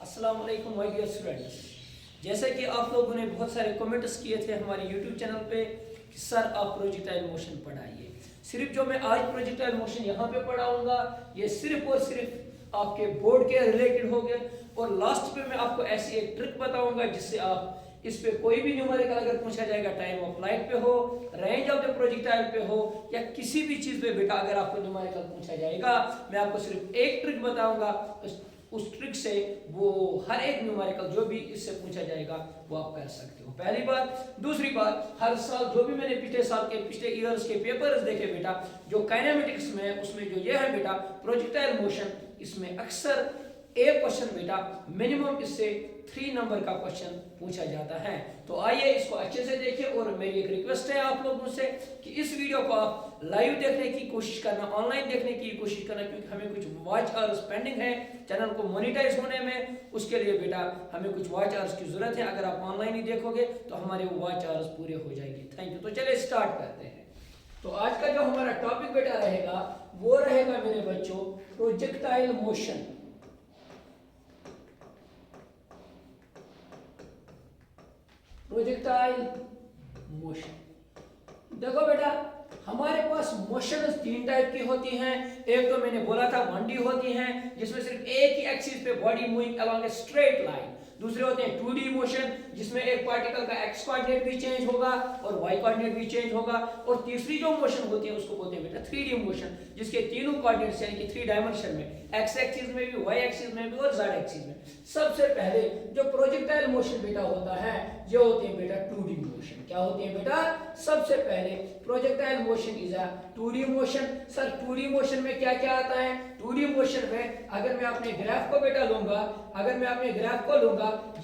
अस्सलाम वालेकुम my dear students. जैसे कि आप लोगों ने बहुत सारे कमेंट्स किए थे हमारे यूट्यूब चैनल पे कि सर आप प्रोजेक्टाइल मोशन पढ़ाइए। सिर्फ जो मैं आज प्रोजेक्टाइल मोशन यहाँ पे पढ़ाऊंगा ये सिर्फ और सिर्फ आपके बोर्ड के रिलेटेड होंगे और लास्ट पे मैं आपको ऐसी एक ट्रिक बताऊंगा जिससे आप इस पे कोई भी न्यूमेरिकल अगर पूछा जाएगा टाइम ऑफ फ्लाइट पे हो, रेंज ऑफ द प्रोजेक्टाइल पे हो या किसी भी चीज पे बेटा अगर आपको न्यूमेरिकल पूछा जाएगा मैं आपको सिर्फ एक ट्रिक बताऊंगा। उस ट्रिक से वो हर एक न्यूमेरिकल जो भी इससे पूछा जाएगा वो आप कर सकते हो। पहली बात। दूसरी बात, हर साल जो भी मैंने पिछले ईयर्स के पेपर्स देखे बेटा, जो काइनेमेटिक्स में उसमें जो ये है बेटा प्रोजेक्टाइल मोशन, इसमें अक्सर एक क्वेश्चन बेटा मिनिमम इससे 3 नंबर का क्वेश्चन पूछा जाता है। तो आइए इसको अच्छे से देखिए और मेरी एक रिक्वेस्ट है आप लोगों से कि इस वीडियो को आप लाइव देखने की कोशिश करना, ऑनलाइन देखने की कोशिश करना, क्योंकि हमें कुछ वॉच आवर्स पेंडिंग है चैनल को मोनेटाइज होने में। उसके लिए बेटा हमें कुछ वॉच आवर्स की जरूरत है। अगर आप ऑनलाइन ही देखोगे तो हमारे वो वॉच आवर्स पूरे हो जाएंगे। Thank you. तो चलिए स्टार्ट करते हैं। तो आज का जो हमारा टॉपिक बेटा रहेगा वो रहेगा मेरे बच्चों प्रोजेक्टाइल मोशन। Projectile motion. देखो बेटा हमारे पास मोशन 3 टाइप की होती हैं। एक तो मैंने बोला था 1D होती हैं जिसमें सिर्फ एक ही एक्सिस पे body moving along a straight line. दूसरे होते हैं 2D मोशन जिसमें एक पार्टिकल का x कोऑर्डिनेट भी चेंज होगा और y कोऑर्डिनेट भी चेंज होगा। और तीसरी जो मोशन होती है उसको बोलते हैं बेटा 3D मोशन, जिसके तीनों कोऑर्डिनेट्स यानी कि 3 डायमेंशन में x एक्सिस में भी, y एक्सिस में भी और z एक्सिस में। सबसे पहले जो प्रोजेक्टाइल मोशन बेटा होता है ये होते हैं बेटा 2D मोशन। क्या होते हैं बेटा? सबसे पहले projectile motion is a 2D motion. Sir 2D motion में क्या क्या आता है? 2D मोशन में अगर मैं अपने ग्राफ को बेटा लूंगा,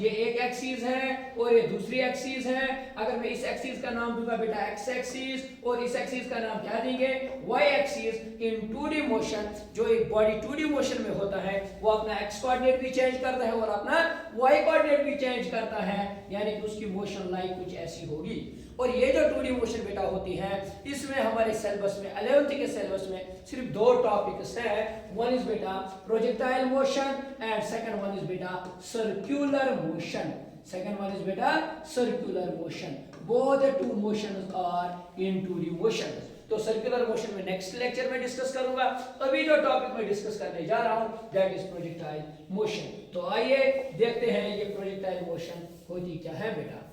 ये एक एक्सिस है और ये दूसरी एक्सिस है। अगर मैं इस एक्सिस का नाम दूंगा बेटा x एक्सिस और इस एक्सिस का नाम क्या देंगे? y axis. इन 2D मोशन जो एक बॉडी 2D मोशन में होता है वो अपना x कोऑर्डिनेट भी चेंज करता है और अपना y कोऑर्डिनेट भी चेंज करता है, यानी कि उसकी मोशन लाइन कुछ ऐसी होगी। और ये जो 2D मोशन बेटा होती है इसमें हमारे सिलेबस में 11th के सिलेबस में सिर्फ 2 टॉपिक्स है। वन इज बेटा projectile motion and second one is बेटा circular motion. Second one is बेटा circular motion. Both the 2 motions are in 2D motion. तो सर्कुलर मोशन में नेक्स्ट लेक्चर में डिस्कस करूंगा। अभी जो टॉपिक मैं डिस्कस करने जा रहा हूं दैट इज प्रोजेक्टाइल मोशन। तो आइए देखते हैं ये प्रोजेक्टाइल मोशन होती क्या है बेटा।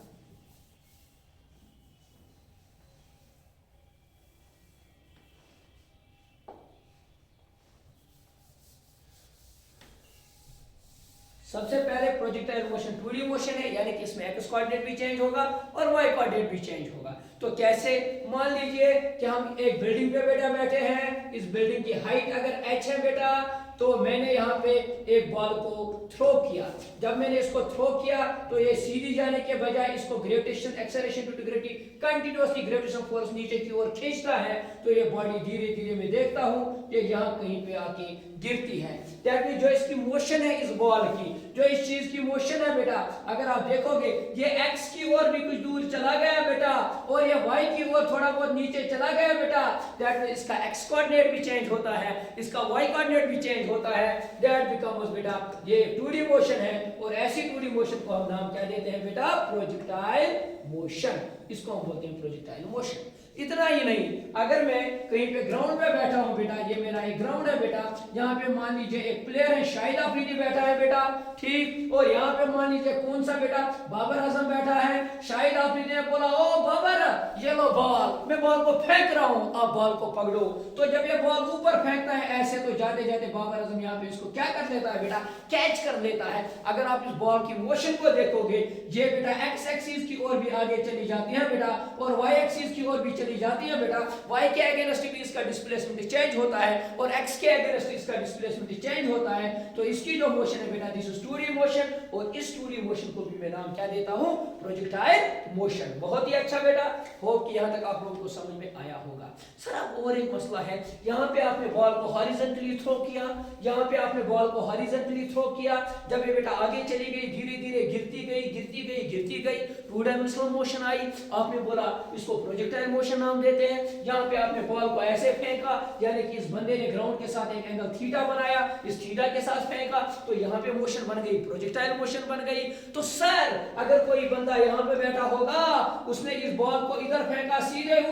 सबसे पहले प्रोजेक्टाइल मोशन 2D मोशन है, यानी कि इसमें x कोऑर्डिनेट भी चेंज होगा और y कोऑर्डिनेट भी चेंज होगा। तो कैसे? मान लीजिए कि हम एक बिल्डिंग पे बेटा बैठे हैं। इस बिल्डिंग की हाइट अगर h है बेटा, तो मैंने यहाँ पे एक बॉल को थ्रो किया। जब मैंने इसको थ्रो किया तो ये सीधी जाने के बजाय इसको gravitation acceleration to gravity continuously gravitation force नीचे की ओर खींचता है। तो ये बॉडी धीरे धीरे मैं देखता हूँ ये यहाँ कहीं पे आके गिरती है। दैट मींस जो इसकी मोशन है इस बॉल की, जो इस चीज की मोशन है बेटा, अगर आप देखोगे ये x की ओर भी कुछ दूर चला गया बेटा और ये y की ओर थोड़ा बहुत नीचे चला गया बेटा। दैट मींस इसका x कोऑर्डिनेट भी चेंज होता है, इसका y कोऑर्डिनेट भी चेंज होता है। दैट बिकम्स बेटा ये 2D मोशन है और ऐसी 2D मोशन को हम नाम क्या देते हैं बेटा? Projectile motion. इसको हम बोलते हैं प्रोजेक्टाइल मोशन। इतना ही नहीं, अगर मैं कहीं पे ग्राउंड पे बैठा हूं बेटा, ये मेरा एक ग्राउंड है बेटा, यहाँ पे मान लीजिए एक प्लेयर है शाहिद अफरीदी बैठा है बेटा, ठीक। और यहाँ पे मान लीजिए कौन सा बेटा? बाबर आजम बैठा है। शाहिद अफरीदी ने बोला ओ बाबर ये लो बॉल, मैं बॉल को फेंक रहा हूँ, आप बॉल को पकड़ो। तो जब ये बॉल ऊपर फेंकता है ऐसे, तो जाते जाते बाबर आजम यहाँ पे इसको क्या कर लेता है बेटा? कैच कर लेता है। अगर आप इस बॉल की मोशन को देखोगे ये बेटा x एक्सिस की ओर भी आगे चली जाती है बेटा और y एक्सिस की ओर भी चली जाती है बेटा। y के अगेंस्ट भी इसका डिस्प्लेसमेंट चेंज होता है और x के अगेंस्ट इसका डिस्प्लेसमेंट चेंज होता है। तो इसकी जो मोशन है बेटा दिस इज 2D मोशन और इस 2D मोशन को भी मैं नाम क्या देता हूं? Projectile motion. बहुत ही अच्छा बेटा, होप कि यहां तक आप लोगों को समझ में आया होगा। सर अब और एक मसला है, यहां पे आपने बॉल को हॉरिजॉन्टली थ्रो किया, यहां पे आपने बॉल को हॉरिजॉन्टली थ्रो किया। जब ये बेटा आगे चली गई धीरे धीरे गिरती गई 2 डायमेंशनल मोशन आई। आपने बोला इसको प्रोजेक्टाइल मोशन मोशन नाम देते हैं। यहाँ पे आपने बॉल को ऐसे फेंका, यानी कि इस बंदे ने ग्राउंड के साथ एक एंगल थीटा बनाया, इस थीटा के साथ फेंका, तो यहाँ पे मोशन बन गई, प्रोजेक्टाइल मोशन बन गई। तो सर अगर कोई बंदा यहाँ पे बैठा होगा, उसने इस बॉल को इधर फेंका सीधे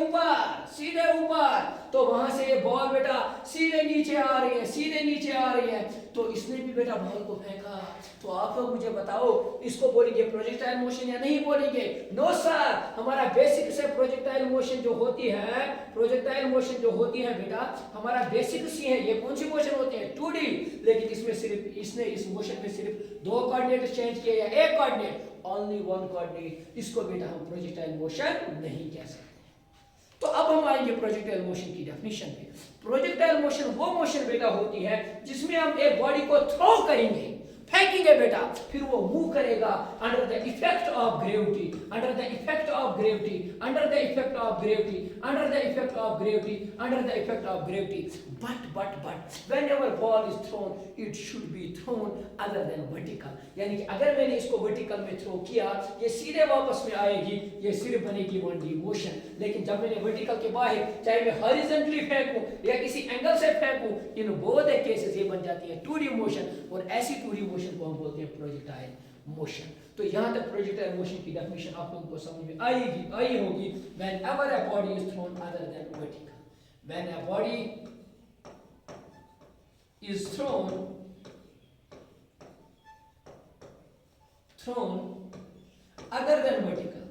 ऊपर, तो वहां से ये बॉल बेटा सीधे नीचे आ रही है, सीधे नीचे आ रही है, तो इसने भी बेटा बॉल को फेंका। तो आप लोग मुझे बताओ, इसको बोलेंगे प्रोजेक्टाइल मोशन या नहीं बोलेंगे? नो सर, हमारा बेसिक से प्रोजेक्टाइल मोशन जो होती है, प्रोजेक्टाइल मोशन जो होती है बेटा, हमारा बेसिक सी है। ये कौन सी मोशन होती है? 2D। लेकिन इसमें सिर्फ इसने इस मोशन में सिर्फ 2 कोऑर्डिनेट चेंज किए या 1 कोऑर्डिनेट, ओनली 1 कोऑर्डिनेट, इसको बेटा हम प्रोजेक्टाइल मोशन नहीं कह सकते। तो अब हम आएंगे प्रोजेक्टाइल मोशन की डेफिनेशन पे। प्रोजेक्टाइल मोशन वो मोशन बेटा होती है जिसमें हम एक बॉडी को थ्रो करेंगे, फेंकेंगे बेटा, फिर वो मूव करेगा under the effect of gravity, under the effect of gravity, under the effect of gravity, under the effect of gravity, under the effect of gravity. But whenever ball is thrown, it should be thrown other than vertical। यानी कि अगर मैंने इसको vertical में throw किया, ये सीधे वापस में आएगी, ये सिर्फ बनेगी 1D मोशन। लेकिन जब मैंने वर्टिकल के बाहर, चाहे मैं हॉरिजॉन्टली फेंकूं या किसी एंगल से फेंकूं, इन बोथ केसेस ये बन जाती है 2D मोशन, और ऐसी 2D मोशन को हम बोलते हैं प्रोजेक्टाइल मोशन। तो यहां तक प्रोजेक्टाइल मोशन की डेफिनेशन आप लोगों को समझ में आई होगी। whenever a body is thrown other than vertical, when a body is thrown other than vertical,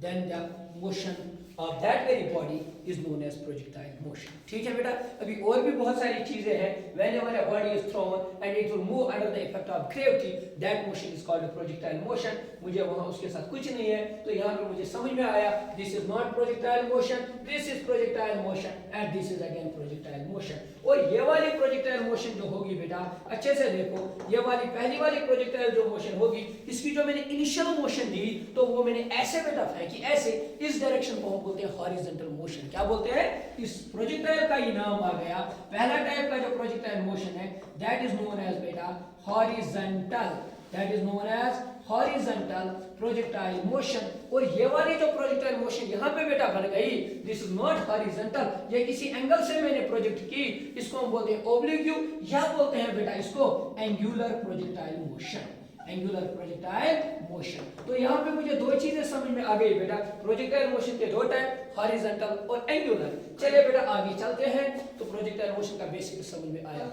then the motion of that very body is known as projectile motion। ठीक है बेटा, अभी और भी बहुत सारी चीजें हैं। whenever a body is thrown and it will move under the effect of gravity, that motion is called a projectile motion। मुझे वहां उसके साथ कुछ नहीं है, तो यहाँ पे मुझे समझ में आया this is not projectile motion, this is projectile motion and this is again projectile motion। और ये वाली प्रोजेक्टाइल मोशन जो होगी बेटा, अच्छे से देखो, ये वाली पहली वाली प्रोजेक्टाइल जो मोशन होगी, इसकी जो मैंने इनिशियल मोशन दी, तो वो मैंने ऐसे बेटा फेंकी, ऐसे, इस डायरेक्शन को हम बोलते हैं हॉरिजॉन्टल मोशन। क्या बोलते हैं? इस प्रोजेक्टाइल का ही नाम आ गया। पहला टाइप का जो प्रोजेक्टाइल मोशन है, दैट इज नोन एज बेटा horizontal, that is known as horizontal projectile motion. और ये वाली जो प्रोजेक्टाइल मोशन यहाँ पे बेटा बन गई, दिस इज नॉट हॉरिजॉन्टल, ये किसी एंगल से मैंने प्रोजेक्ट की, इसको हम बोलते हैं ओब्लिक्यू, या बोलते हैं बेटा इसको angular projectile motion, angular projectile motion. तो यहाँ पे मुझे 2 चीजें समझ में आ गई बेटा, प्रोजेक्टाइल मोशन के 2 टाइप, हॉरिजॉन्टल और एंगुलर। चलिए बेटा आगे चलते हैं। तो प्रोजेक्टाइल मोशन का बेसिक समझ में आया,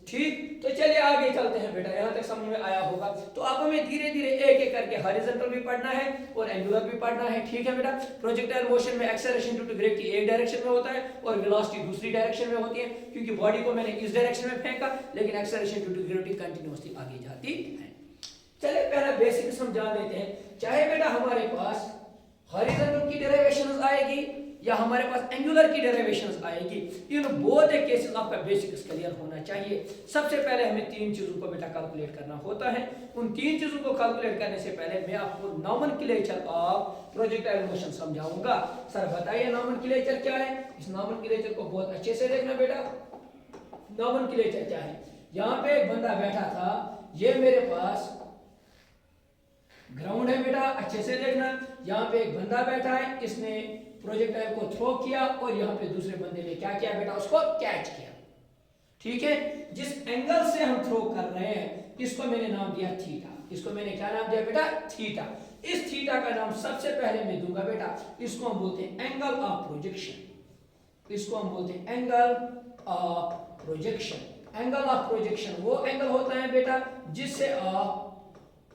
ठीक। तो चलिए आगे चलते हैं बेटा, यहाँ तक समझ में आया होगा। तो अब हमें धीरे धीरे एक एक करके हॉरिजॉन्टल भी पढ़ना है और एंगुलर भी पढ़ना है, ठीक है बेटा। प्रोजेक्टाइल मोशन में एक्सेलरेशन ड्यू टू ग्रेविटी एक डायरेक्शन में होता है और वेलोसिटी दूसरी डायरेक्शन में होती है, क्योंकि बॉडी को मैंने इस डायरेक्शन में फेंका, लेकिन acceleration due to gravity continuously आगे जाती है। चलिए पहला बेसिक समझा लेते हैं। चाहे बेटा हमारे पास हॉरिजॉन्टल की डेरिवेशंस आएगी या हमारे पास एंगुलर की डेरिवेशंस आएगी, इन बोथ केसेस आपका बेसिक्स क्लियर होना चाहिए। सबसे पहले हमें 3 चीजों को बेटा कैलकुलेट करना होता है। उन 3 चीजों को कैलकुलेट करने से पहले मैं आपको नॉमेनक्लेचर ऑफ प्रोजेक्टाइल मोशन समझाऊंगा। सर बताइए नॉमेनक्लेचर क्या है? इस नॉमेनक्लेचर को बहुत अच्छे से देखना बेटा। नॉमेनक्लेचर क्या है? यहाँ पे एक बंदा बैठा था, ये मेरे पास ग्राउंड है बेटा, अच्छे से देखना। यहाँ पे एक बंदा बैठा है, इसने प्रोजेक्टाइल को थ्रो किया और यहाँ पे दूसरे बंदे ने क्या किया बेटा? उसको कैच किया, ठीक है। जिस एंगल से हम थ्रो कर रहे हैं, इसको मैंने नाम दिया थीटा। इसको मैंने क्या नाम दिया बेटा? थीटा। इस थीटा का नाम सबसे पहले मैं दूंगा बेटा, इसको हम बोलते हैं एंगल ऑफ प्रोजेक्शन। इसको हम बोलते हैं angle of projection. Angle of projection वो एंगल होता है बेटा जिससे आप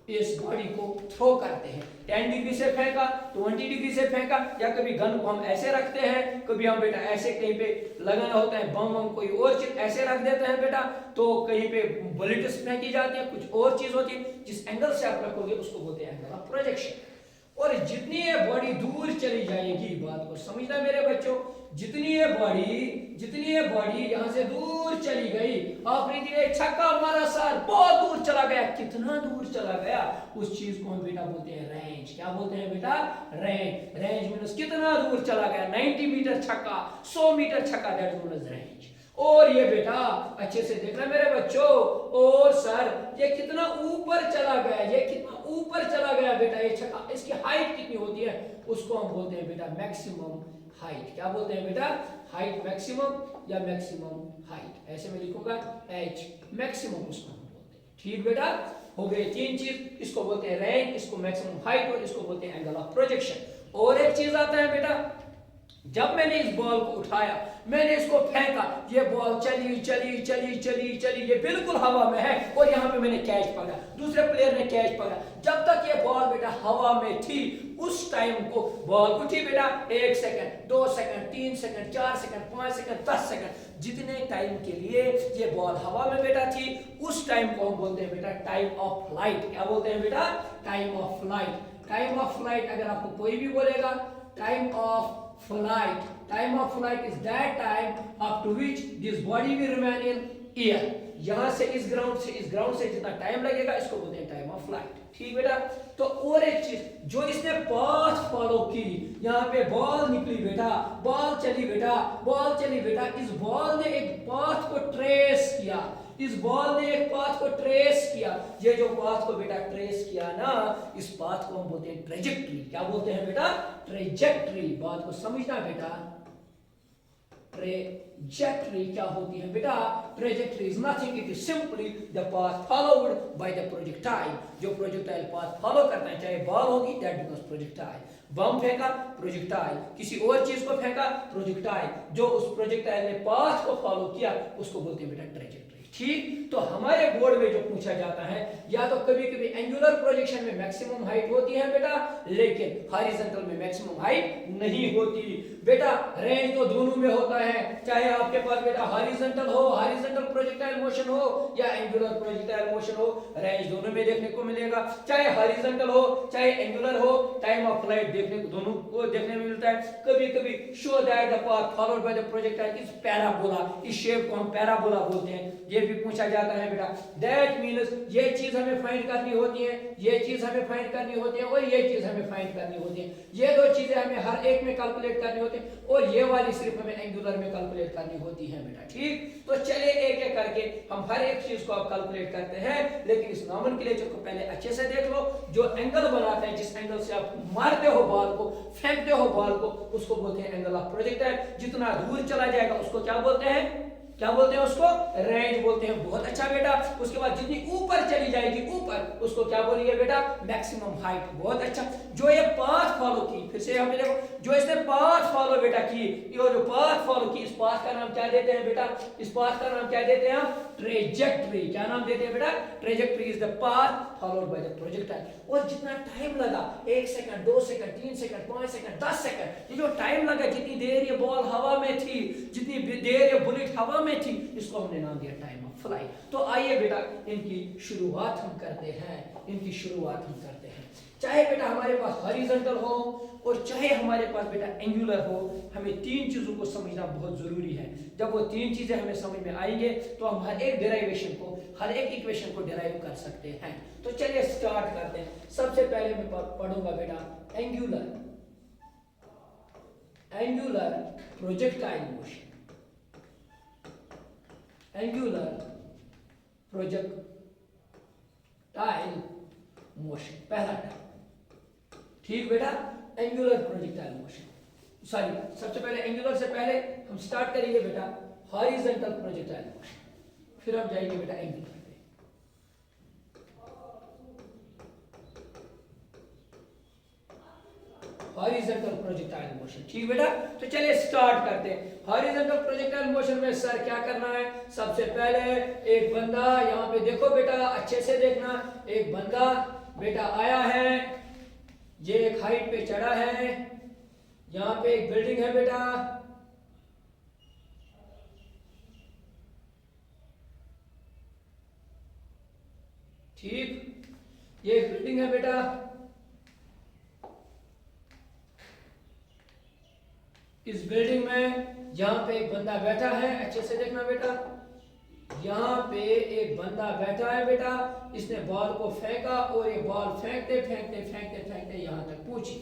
इस बॉडी को थ्रो करते हैं। 10 डिग्री से फेंका, 20 डिग्री से फेंका, या कभी गन को हम ऐसे रखते हैं, कभी हम बेटा ऐसे कहीं पे लगाना होता है बम वम, कोई और चीज ऐसे रख देते हैं बेटा, तो कहीं पे बुलेट्स फेंकी जाती है, कुछ और चीज होती है। जिस एंगल से आप रखोगे उसको बोलते हैं एंगल ऑफ प्रोजेक्शन। और जितनी ये बॉडी दूर चली जाएगी, बात को समझना मेरे बच्चों, जितनी ये बॉडी यहाँ से दूर चली गई, आपने दिए छक्का मारा सर, बहुत दूर चला गया, कितना दूर चला गया, उस चीज को हम बेटा बोलते हैं रेंज। क्या बोलते हैं बेटा? रेंज। रेंज मींस कितना दूर चला गया। 90 मीटर छक्का, 100 मीटर छक्का, that is known as range. और ये बेटा अच्छे से देखना मेरे बच्चों, और सर ये कितना ऊपर चला गया, ये कितना ऊपर चला गया बेटा, ये छक्का, इसकी हाइट कितनी होती है, उसको हम बोलते हैं बेटा मैक्सिमम हाइट। क्या बोलते हैं बेटा, हाइट मैक्सिमम या मैक्सिमम हाइट, ऐसे में लिखूंगा एच मैक्सिमम, उसको हम बोलते हैं। ठीक बेटा, हो गए तीन चीज, इसको बोलते हैं रेंज, इसको मैक्सिमम हाइट और इसको बोलते हैं एंगल ऑफ प्रोजेक्शन। और एक चीज आता है बेटा, जब मैंने इस बॉल को उठाया, मैंने इसको फेंका, ये बॉल चली चली चली चली चली, ये बिल्कुल हवा में है और यहाँ पे मैंने कैच पकड़ा, दूसरे प्लेयर ने कैच पकड़ा। जब तक ये बॉल बेटा हवा में थी, उस टाइम को बॉल उठी बेटा 1 second, 2 second, 3 second, 4 second, 5 second, 10 second, जितने टाइम के लिए ये बॉल हवा में बेटा थी, उस टाइम को हम बोलते हैं बेटा टाइम ऑफ फ्लाइट। क्या बोलते हैं बेटा, time of flight. Time of flight अगर आपको कोई भी बोलेगा, time of flight, time of flight is that time up to which this body will remain in air। यहां से इस ग्राउंड से जितना टाइम लगेगा, इसको बोलते हैं टाइम ऑफ फ्लाइट। ठीक बेटा, तो और एक चीज, जो इसने पाथ फॉलो की, यहाँ पे बॉल निकली बेटा, बॉल चली बेटा, बॉल चली बेटा, इस बॉल ने एक पाथ को ट्रेस किया, इस बॉल ने एक पाथ को ट्रेस किया, ये जो पाथ को बेटा ट्रेस किया ना, इस पाथ को हम बोलते हैं ट्रेजेक्ट्री। क्या बोलते हैं बेटा, ट्रेजेक्ट्री। बात को समझना बेटा, ट्रेजेक्ट्री क्या होती है बेटा, trajectory is nothing, it is simply the path followed by the projectile. जो प्रोजेक्टाइल पाथ फॉलो करता है, चाहे बॉल होगी, दैट बिकम्स प्रोजेक्टाइल। बम फेंका, प्रोजेक्टाइल, किसी और चीज को फेंका, प्रोजेक्टाइल, जो उस प्रोजेक्टाइल ने पाथ को फॉलो किया, उसको बोलते हैं बेटा ट्रेजेक्ट्री। ठीक, तो हमारे बोर्ड में जो पूछा जाता है, या तो कभी कभी एंगुलर प्रोजेक्शन में मैक्सिमम हाइट होती है बेटा, लेकिन हॉरिजॉन्टल में मैक्सिमम हाइट नहीं होती बेटा। रेंज तो दोनों में होता है, चाहे आपके पास बेटा हॉरिजॉन्टल हो, हॉरिजॉन्टल प्रोजेक्टाइल मोशन हो, या एंगुलर प्रोजेक्टाइल मोशन हो, रेंज दोनों में देखने को मिलेगा। चाहे हॉरिजॉन्टल हो, चाहे एंगुलर हो, टाइम ऑफ फ्लाइट देखने को दोनों को देखने में मिलता है। कभी कभी show that the path followed by the projectile is parabola, इस शेप को हम पैराबोला बोलते हैं, ये भी पूछा जाता है बेटा। दैट मींस ये चीज हमें फाइंड करनी होती है, ये चीज हमें फाइंड करनी होती है, और ये चीज हमें फाइंड करनी होती है। ये दो चीजें हमें हर एक में कैलकुलेट करनी होती है, और ये वाली सिर्फ हमें एंगुलर में कैलकुलेट करनी होती है बेटा। ठीक, तो चलिए एक एक करके हम हर एक चीज को अब कैलकुलेट करते हैं, लेकिन इस नॉमेनक्लेचर को पहले अच्छे से देख लो। जो एंगल बनाते हैं, जिस एंगल से आप मारते हो बॉल को, फेंकते हो बॉल को, उसको बोलते हैं एंगल ऑफ प्रोजेक्टाइल। जितना दूर चला जाएगा उसको क्या बोलते हैं, क्या बोलते हैं, उसको रेंज बोलते हैं। बहुत अच्छा बेटा। उसके बाद जितनी ऊपर चली जाएगी ऊपर, उसको क्या बोलिए बेटा, मैक्सिमम हाइट। बहुत अच्छा। जो ये पाथ फॉलो की, फिर से हमें देखो, जो इसने पाथ फॉलो बेटा की, ये जो पाथ फॉलो की, इस पाथ का नाम क्या देते हैं बेटा, इस पाथ का नाम क्या देते हैं हम, ट्रेजेक्ट्री। क्या नाम देते हैं बेटा, trajectory is the path followed by the projectile. और जितना टाइम लगा, 1 second, 2 second, 3 second, 5 second, 10 second, ये जो टाइम लगा, जितनी देर ये बॉल हवा में थी, जितनी देर ये बुलेट हवा में थी, इसको हमने नाम दिया टाइम ऑफ फ्लाइट। तो आइए बेटा इनकी शुरुआत हम करते हैं, इनकी शुरुआत हम करते हैं। चाहे बेटा हमारे पास हॉरिजॉन्टल हो और चाहे हमारे पास बेटा एंगुलर हो, हमें तीन चीजों को समझना बहुत जरूरी है। जब वो तीन चीजें हमें समझ में आएंगे, तो हम हर एक डेरिवेशन को, हर एक इक्वेशन को डिराइव कर सकते हैं। तो चलिए स्टार्ट करते हैं। सबसे पहले मैं पढ़ूंगा बेटा angular, angular projectile motion, angular projectile motion, पहला टर्म। ठीक बेटा, एंगुलर प्रोजेक्टाइल मोशन, सॉरी सबसे पहले एंगुलर से पहले हम स्टार्ट करेंगे बेटा हॉरिजॉन्टल प्रोजेक्टाइल मोशन, फिर हम जाएंगे बेटा एंगुलर पे। Horizontal projectile motion. ठीक बेटा, तो चलिए स्टार्ट करते हैं। हॉरिजॉन्टल प्रोजेक्टाइल मोशन में सर क्या करना है, सबसे पहले एक बंदा, यहाँ पे देखो बेटा, अच्छे से देखना, एक बंदा बेटा आया है, ये एक हाइट पे चढ़ा है, यहाँ पे एक बिल्डिंग है बेटा, ठीक, ये एक बिल्डिंग है बेटा, इस बिल्डिंग में यहाँ पे एक बंदा बैठा है, अच्छे से देखना बेटा, यहाँ पे एक बंदा बैठा है बेटा, इसने बॉल को फेंका और ये बॉल फेंकते फेंकते फेंकते फेंकते यहाँ तक पहुंची।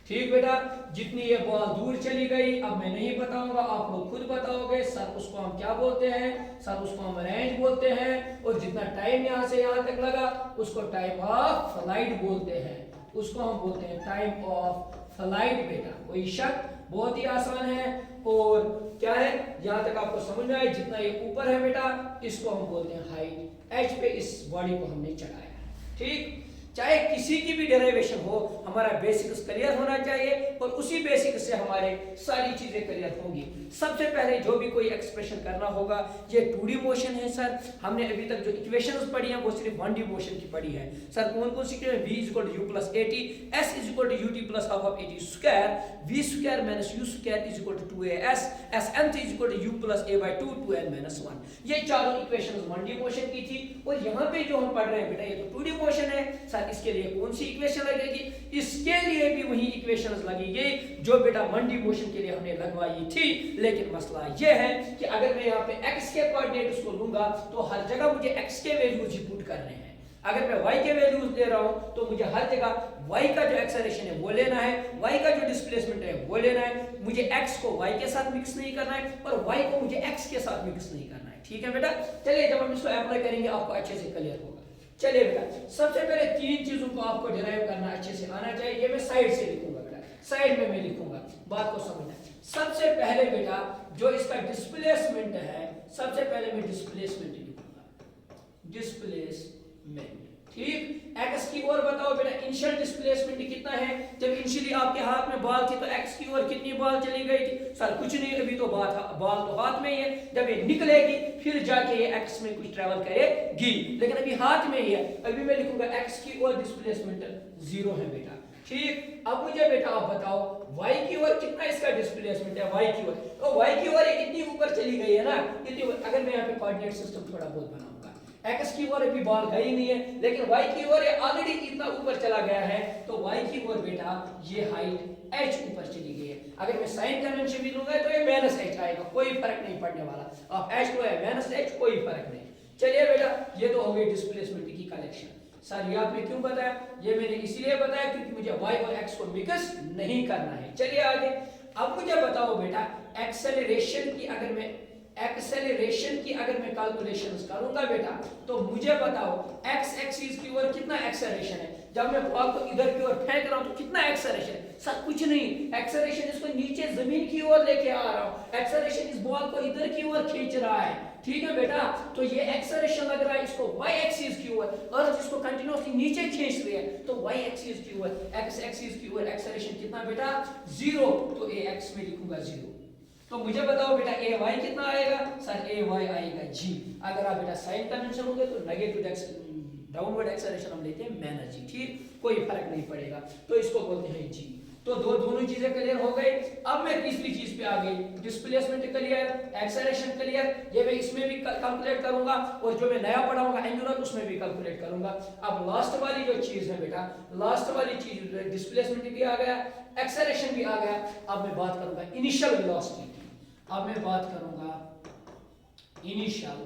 ठीक बेटा, जितनी ये बॉल दूर चली गई अब मैं नहीं बताऊंगा, आप लोग खुद बताओगे। सर उसको हम क्या बोलते हैं? सर उसको हम रेंज बोलते हैं। और जितना टाइम यहाँ से यहाँ तक लगा उसको टाइम ऑफ फ्लाइट बोलते हैं, उसको हम बोलते हैं टाइम ऑफ फ्लाइट बेटा। कोई शक? बहुत ही आसान है। और क्या है, यहाँ तक आपको समझ में आए? जितना ये ऊपर है बेटा इसको हम बोलते हैं हाइट। एच पे इस बॉडी को हमने चढ़ाया। ठीक, चाहे किसी की भी डेरिवेशन हो, हमारा बेसिक्स क्लियर होना चाहिए और उसी बेसिक से हमारे सारी चीजें क्लियर होंगी। सबसे पहले जो भी कोई एक्सप्रेशन करना होगा, ये 2D मोशन है सर। हमने अभी तक जो इक्वेशंस पढ़ी हैं वो सिर्फ 1D मोशन की पढ़ी है सर। कौन कौन सी? v = u + 80, s = ut + half of 80 square, v square - u square = 2as, s nth = u + a/2 2n - 1। ये चारों इक्वेशंस 1D मोशन की थी। और यहाँ पे जो हम पढ़ रहे हैं बेटा ये तो 2D मोशन है सर। इसके लिए कौन सी इक्वेशन लगेगी? इसके लिए भी वही इक्वेशंस लगेगी जो बेटा 1D मोशन के लिए हमने लगवाई थी। लेकिन मसला यह है कि अगर मैं यहाँ पे x के कोऑर्डिनेट्स को लूंगा तो हर जगह मुझे x के वैल्यूज ही पुट करने हैं। अगर मैं y के वैल्यूज ले रहा हूं तो मुझे हर जगह y का जो एक्सेलरेशन है वो लेना है, y का जो डिस्प्लेसमेंट है वो लेना है। मुझे x को y के साथ मिक्स नहीं करना है और y को मुझे x के साथ मिक्स नहीं करना है। ठीक है बेटा, चलिए जब हम इसको अप्लाई करेंगे आपको अच्छे से क्लियर होगा। चलिए बेटा, सबसे पहले तीन चीजों को आपको डिराइव करना अच्छे से आना चाहिए। ये मैं साइड से लिखूंगा बेटा, साइड में मैं लिखूंगा, बात को समझना। सबसे पहले बेटा जो इसका डिस्प्लेसमेंट है, सबसे पहले मैं डिस्प्लेसमेंट लिखूंगा, डिस्प्लेसमेंट। ठीक, x की ओर बताओ बेटा इनिशियल डिस्प्लेसमेंट कितना है? जब इनिशियली आपके हाथ में बॉल थी तो x की ओर कितनी बॉल चली गई थी? सर कुछ नहीं, अभी तो बॉल तो हाथ में ही है। जब ये निकलेगी फिर जाके ये x में कुछ ट्रेवल करेगी, लेकिन अभी हाथ में ही है। अभी मैं लिखूंगा x की ओर डिस्प्लेसमेंट 0 है बेटा। ठीक, अब मुझे बेटा आप बताओ y की ओर कितना इसका डिस्प्लेसमेंट है? y की ओर, तो y की ओर ये कितनी ऊपर चली गई है ना, कितनी। अगर मैं यहाँ पे कोऑर्डिनेट सिस्टम थोड़ा बहुत बनाऊंगा, x की ओर अभी बॉल गई नहीं है, लेकिन y की ओर ये ऑलरेडी इतना ऊपर चला गया है, तो y की ओर बेटा ये हाइट h ऊपर चली गई है। अगर मैं साइन कन्वेंशन भी लूंगा तो ये -h आएगा, कोई फर्क नहीं पड़ने वाला। अब h लो है -h, कोई फर्क नहीं। चलिए बेटा, ये तो हो गई डिस्प्लेसमेंट की कलेक्शन। सर ये आपने क्यों बताया? ये मैंने इसीलिए बताया क्योंकि मुझे y और x को मिक्स नहीं करना है। चलिए आगे। अब मुझे बताओ बेटा एक्सेलरेशन की अगर मैं कैलकुलेशंस करूंगा बेटा, तो मुझे बताओ x एक्सिस की ओर कितना एक्सेलरेशन है? जब मैं बॉल को इधर की ओर फेंक रहा हूं तो कितना एक्सेलरेशन है? सर कुछ नहीं, एक्सेलरेशन इसको नीचे जमीन की ओर लेके आ रहा हूं, एक्सेलरेशन इस बॉल को इधर की ओर खींच रहा है। ठीक है बेटा, तो ये एक्सेलरेशन लग रहा है इसको y एक्सिस की ओर, अर्थ इसको कंटीन्यूअसली नीचे खींच रही है, तो y एक्सिस की ओर, x एक्सिस की ओर एक्सेलरेशन कितना बेटा? 0। तो ax में लिखूंगा 0। तो मुझे बताओ बेटा ay कितना आएगा? सर ay आएगा g। अगर आप बेटा साइन कन्वेंशन होंगे तो नेगेटिव डाउनवर्ड एक्सेलरेशन हम लेते हैं -g। ठीक, कोई फर्क नहीं पड़ेगा, तो इसको बोलते हैं g। तो दोनों चीजें क्लियर हो गई। अब मैं तीसरी चीज पे आ गई, डिस्प्लेसमेंट क्लियर, एक्सेलरेशन क्लियर। ये मैं इसमें भी कैलकुलेट करूंगा और जो मैं नया पढ़ाऊंगा एंगुलर उसमें भी कैलकुलेट करूंगा। अब लास्ट वाली जो चीज है बेटा, लास्ट वाली चीज डिस्प्लेसमेंट भी आ गया, एक्सेलरेशन भी आ गया। अब मैं बात करूंगा इनिशियल वेलोसिटी की। अब मैं बात करूंगा इनिशियल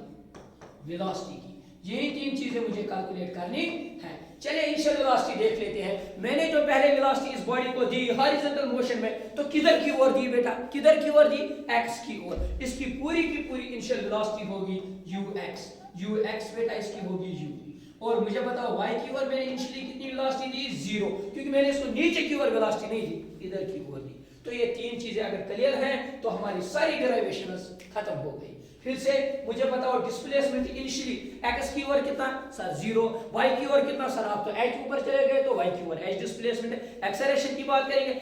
वेलोसिटी की। यही तीन चीजें मुझे कैलकुलेट करनी है। चलिए इनिशियल वेलोसिटी देख लेते हैं। मैंने जो पहले वेलोसिटी इस बॉडी को दी हॉरिजॉन्टल मोशन में, तो किधर की ओर दी बेटा? किधर की ओर दी? x की ओर। इसकी पूरी की पूरी इनिशियल वेलोसिटी होगी ux बेटा, इसकी होगी u। और मुझे बताओ y की ओर मैंने इनिशियली कितनी वेलोसिटी दी? 0, क्योंकि मैंने इसको नीचे की ओर वेलोसिटी नहीं दी, इधर की ओर दी। तो ये तीन चीजें अगर क्लियर हैं तो हमारी सारी डेरिवेशंस खत्म हो गई। फिर से मुझे बताओ डिस्प्लेसमेंट इनिशियली x की ओर कितना? सर 0। y की ओर कितना? सर आप तो h ऊपर चले गए तो y की ओर h डिस्प्लेसमेंट। एक्सेलरेशन की बात करेंगे,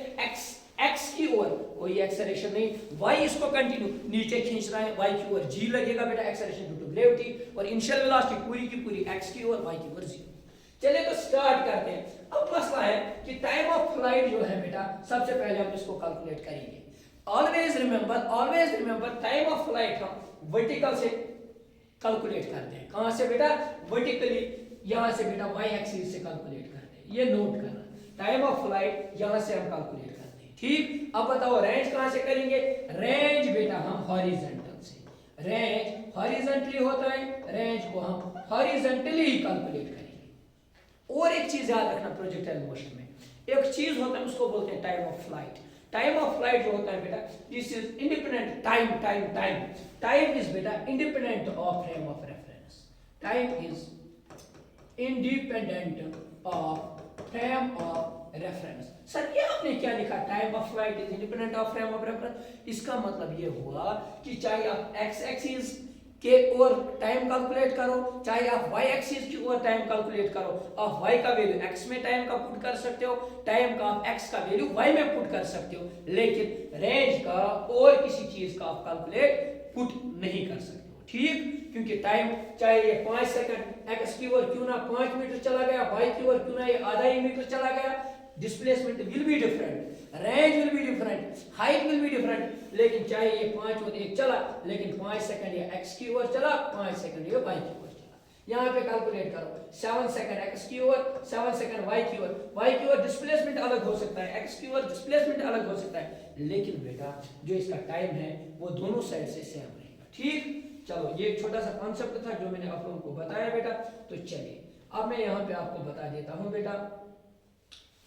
x की ओर कोई एक्सेलरेशन नहीं, y इसको कंटिन्यू नीचे खींच रहा है, y की ओर g लगेगा बेटा, एक्सेलरेशन ड्यू टू ग्रेविटी। और इनिशियल वेलोसिटी पूरी की पूरी x की ओर, y की ओर 0। चलिए तो स्टार्ट करते हैं। अब मसला है कि टाइम ऑफ फ्लाइट जो है बेटा, सबसे पहले हम इसको कैलकुलेट करेंगे। Always remember time of flight हम वर्टिकल से कैलकुलेट करते हैं। कहां से बेटा? वर्टिकली, यहां से बेटा y एक्सिस से कैलकुलेट करते हैं। ये नोट करना, टाइम ऑफ फ्लाइट यहां से हम कैलकुलेट करते हैं। ठीक, अब बताओ रेंज कहां से करेंगे? रेंज बेटा हम हॉरिजॉन्टल से, रेंज हॉरिजॉन्टली होता है, रेंज को हम हॉरिजॉन्टली ही कैलकुलेट करेंगे। और एक चीज याद रखना प्रोजेक्टाइल मोशन में, एक चीज होता है उसको बोलते हैं time of flight. Time of flight जो होता है बेटा, this is independent time. Time is बेटा independent of frame of reference. Time is independent of frame of reference. Sir ये आपने क्या लिखा, time of flight is independent of frame of reference? इसका मतलब ये हुआ कि चाहे आप एक्स एक्सिस के और टाइम कैलकुलेट करो, चाहे आप y एक्सिस की और टाइम कैलकुलेट करो, आप y का वैल्यू x में टाइम का पुट कर सकते हो, टाइम का आप x का वैल्यू y में पुट कर सकते हो, लेकिन रेंज का और किसी चीज का आप कैलकुलेट पुट नहीं कर सकते हो, ठीक? क्योंकि टाइम चाहे ये 5 सेकंड x की ओर क्यों ना 5 मीटर चला गया, y की ओर क्यों ना ये आधा ही मीटर चला गया, displacement will be different, range will be different, height will be different, लेकिन चाहे ये 5 और 1 चला, लेकिन 5 सेकंड ये x की ओर चला, 5 सेकंड ये y की ओर चला। यहाँ पे कैलकुलेट करो, 7 सेकंड x की ओर, 7 सेकंड y की ओर। y की ओर डिस्प्लेसमेंट अलग हो सकता है, x की ओर डिस्प्लेसमेंट अलग हो सकता है, लेकिन बेटा जो इसका टाइम है वो दोनों साइड से सेम रहेगा, ठीक? चलो ये एक छोटा सा कॉन्सेप्ट था जो मैंने आप लोगों को बताया बेटा। तो चलिए अब मैं यहाँ पे आपको बता देता हूँ बेटा,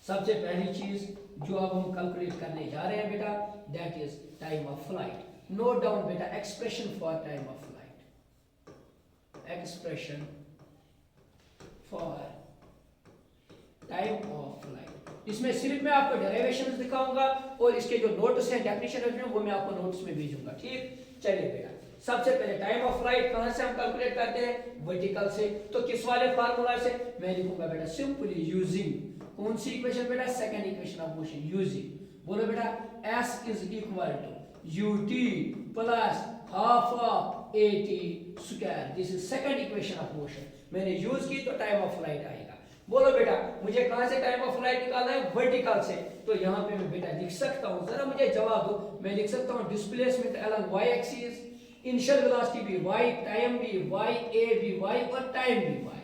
सबसे पहली चीज जो अब हम कैलकुलेट करने जा रहे हैं बेटा, that is time of flight. Note down बेटा expression for time of flight, expression for time of flight. इसमें सिर्फ मैं आपको डेरिवेशंस दिखाऊंगा और इसके जो नोट्स हैं, डेफिनेशन है वो मैं आपको नोट्स में भेजूंगा, ठीक? चलिए बेटा सबसे पहले टाइम ऑफ फ्लाइट कहां से हम कैलकुलेट करते हैं, वर्टिकल से। तो किस वाले फार्मूला से? मैं लिखूंगा बेटा सिंपली यूजिंग कौन सी इक्वेशन बेटा, second equation of motion, using, बोलो बेटा s is equal to ut plus half of at square, this is second equation of motion. मैंने यूज की तो टाइम ऑफ फ्लाइट आएगा। बोलो बेटा मुझे कहां से टाइम ऑफ फ्लाइट निकालना है, वर्टिकल से। तो यहाँ पे मैं बेटा लिख सकता हूँ, जरा मुझे जवाब दो, मैं लिख सकता हूँ displacement along y axis, initial velocity भी y, टाइम भी y, a भी y और टाइम भी y।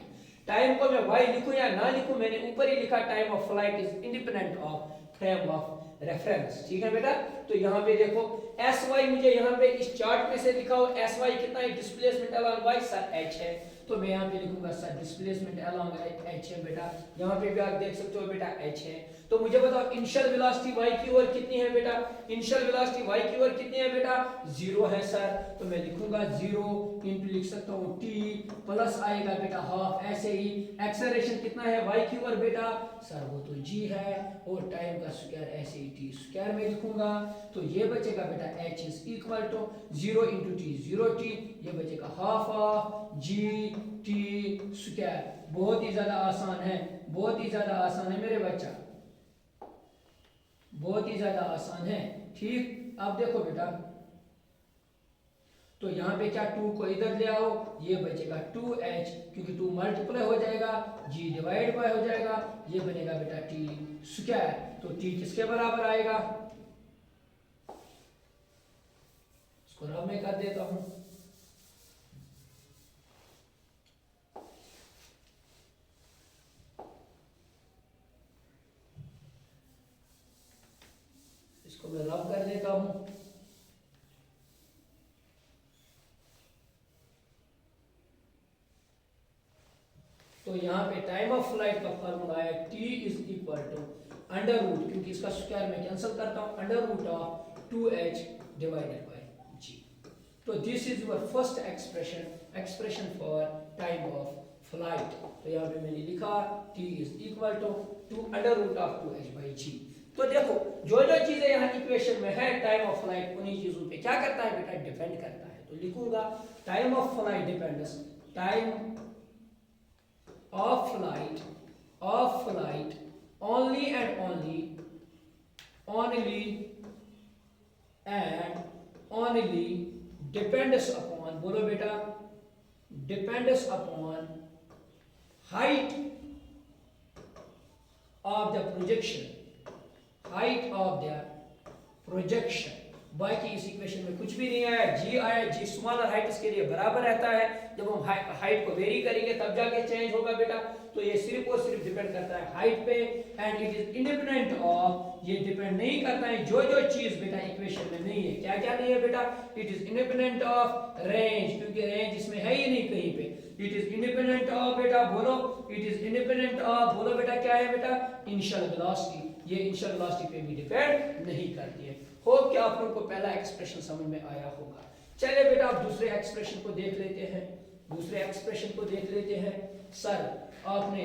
टाइम को मैं y लिखूं या ना लिखूं, मैंने ऊपर ही लिखा time of flight is independent of frame of reference, ठीक है बेटा? तो यहाँ पे देखो sy मुझे यहाँ पे इस चार्ट में से लिखा हो, sy कितना है, displacement along y sir h है, तो मैं यहाँ पे लिखूंगा सर डिस्प्लेसमेंट अलोंग h है बेटा। यहाँ पे भी आप देख सकते हो बेटा h है। तो मुझे बताओ इनिशियल वेलोसिटी y की ओर कितनी है बेटा, इनिशियल वेलोसिटी y की ओर कितनी है बेटा, 0 है सर। तो मैं लिखूंगा 0 इंटू लिख सकता हूँ t प्लस आएगा बेटा हाफ, ऐसे ही एक्सेलरेशन कितना है y की ओर बेटा, सर वो तो g है, और टाइम का स्क्वायर ऐसे ही t स्क्वायर में लिखूंगा। तो ये बचेगा बेटा h is equal to 0 into t 0t, ये बचेगा half of g t square. बहुत ही ज्यादा आसान है, बहुत ही ज्यादा आसान है मेरे बच्चा, बहुत ही ज्यादा आसान है, ठीक? अब देखो बेटा, तो यहाँ पे क्या 2 को इधर ले आओ, ये बचेगा 2h, क्योंकि 2 मल्टीप्लाई हो जाएगा, g डिवाइड बाय हो जाएगा, ये बनेगा बेटा t स्क्वायर। तो t किसके बराबर आएगा, इसको रब में कर देता हूं, इसको मैं रब कर देता हूं। तो यहाँ पे टाइम ऑफ फ्लाइट का फॉर्मूला है t is equal to under root, क्योंकि इसका स्क्वायर मैं कैंसिल करता हूँ, under root of 2h divided by g। तो this is your first expression for time of flight. तो यहाँ पे मैंने लिखा t is equal to under root of 2h by g। तो देखो जो जो चीजें यहाँ इक्वेशन में है टाइम ऑफ फ्लाइट, उन्हीं चीजों पे क्या करता है बेटा, डिपेंड करता है। तो लिखूंगा time of flight depends, time of flight only and only depends upon, बोलो बेटा, depends upon height of the projection। बाकी इस इक्वेशन में कुछ भी नहीं आया, g आया, g स्मॉलर हाइट इसके लिए बराबर रहता है, जब हम हाइट को वेरी करेंगे तब जाके चेंज होगा बेटा। तो ये सिर्फ और सिर्फ डिपेंड करता है हाइट पे, and it is independent of, ये डिपेंड नहीं करता है जो जो चीज बेटा इक्वेशन में नहीं है, क्या क्या नहीं है बेटा, it is independent of range, क्योंकि रेंज इसमें है ही नहीं कहीं पे। इट इज इंडिपेंडेंट ऑफ, बेटा बोलो, इट इज इंडिपेंडेंट ऑफ, बोलो बेटा क्या है बेटा, इनिशियल वेलोसिटी। ये इनिशियल वेलोसिटी पे भी डिपेंड नहीं करती है। होप कि आप लोगों को पहला एक्सप्रेशन समझ में आया होगा। चलिए बेटा आप दूसरे एक्सप्रेशन को देख लेते हैं। दूसरे एक्सप्रेशन को देख लेते हैं। सर आपने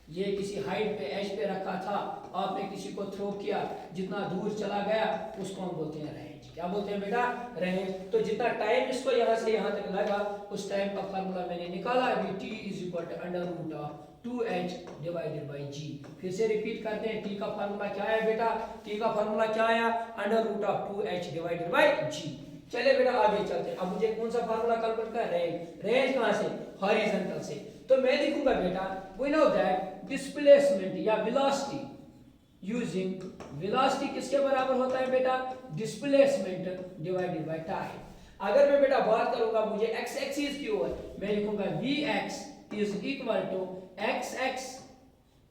ये किसी हाइट पे एज पे रखा था, आपने किसी को थ्रो किया, जितना दूर चला गया उसको हम बोलते हैं रेंज। क्या बोलते हैं बेटा, रेंज। तो जितना टाइम इसको यहाँ से यहाँ तक लगा उस टाइम का फार्मूला मैंने निकाला अभी, t is equal to under root of 2h divided by g। फिर से रिपीट करते हैं, t का फार्मूला क्या है बेटा, t का फार्मूला क्या आया, under root of 2h divided by g। चलिए बेटा आगे चलते हैं। अब मुझे कौन सा फार्मूला कैलकुलेट करना है, रेंज। रेंज कहाँ से, हॉरिजॉन्टल से। तो मैं लिखूंगा बेटा, वी नो दैट डिस्प्लेसमेंट या वेलोसिटी यूजिंग, वेलोसिटी किसके बराबर होता है बेटा, डिस्प्लेसमेंट डिवाइडेड बाय टाइम। अगर मैं बेटा बात करूंगा मुझे x एक्सिस की ओर, मैं लिखूंगा vx is equal to xx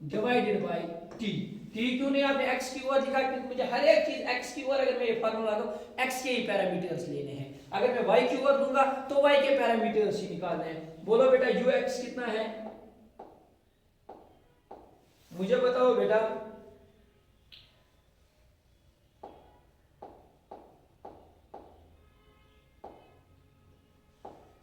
divided by t। t क्यों नहीं आपने x की ओर लिखा, क्योंकि मुझे हर एक चीज x की ओर अगर मैं ये फार्मूला दूं x के ही पैरामीटर्स लेने हैं। अगर मैं y की ओर दूंगा तो y के पैरामीटर्स ही निकालने हैं। बोलो बेटा ux कितना है, मुझे बताओ बेटा।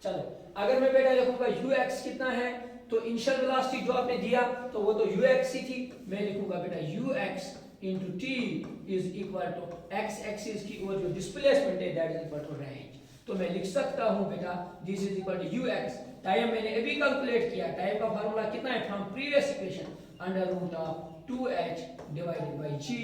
चलो अगर मैं बेटा लिखूंगा ux कितना है, तो इनिशियल वेलोसिटी जो आपने दिया तो वो तो ux ही थी। मैं लिखूंगा बेटा ux into t is equal to x axis की ओर जो डिस्प्लेसमेंट है that is equal to range. तो मैं लिख सकता हूं बेटा this is equal to ux। Time मैंने अभी कैलकुलेट किया, टाइम का फार्मूला कितना है from previous equation, under root of 2h divided by g।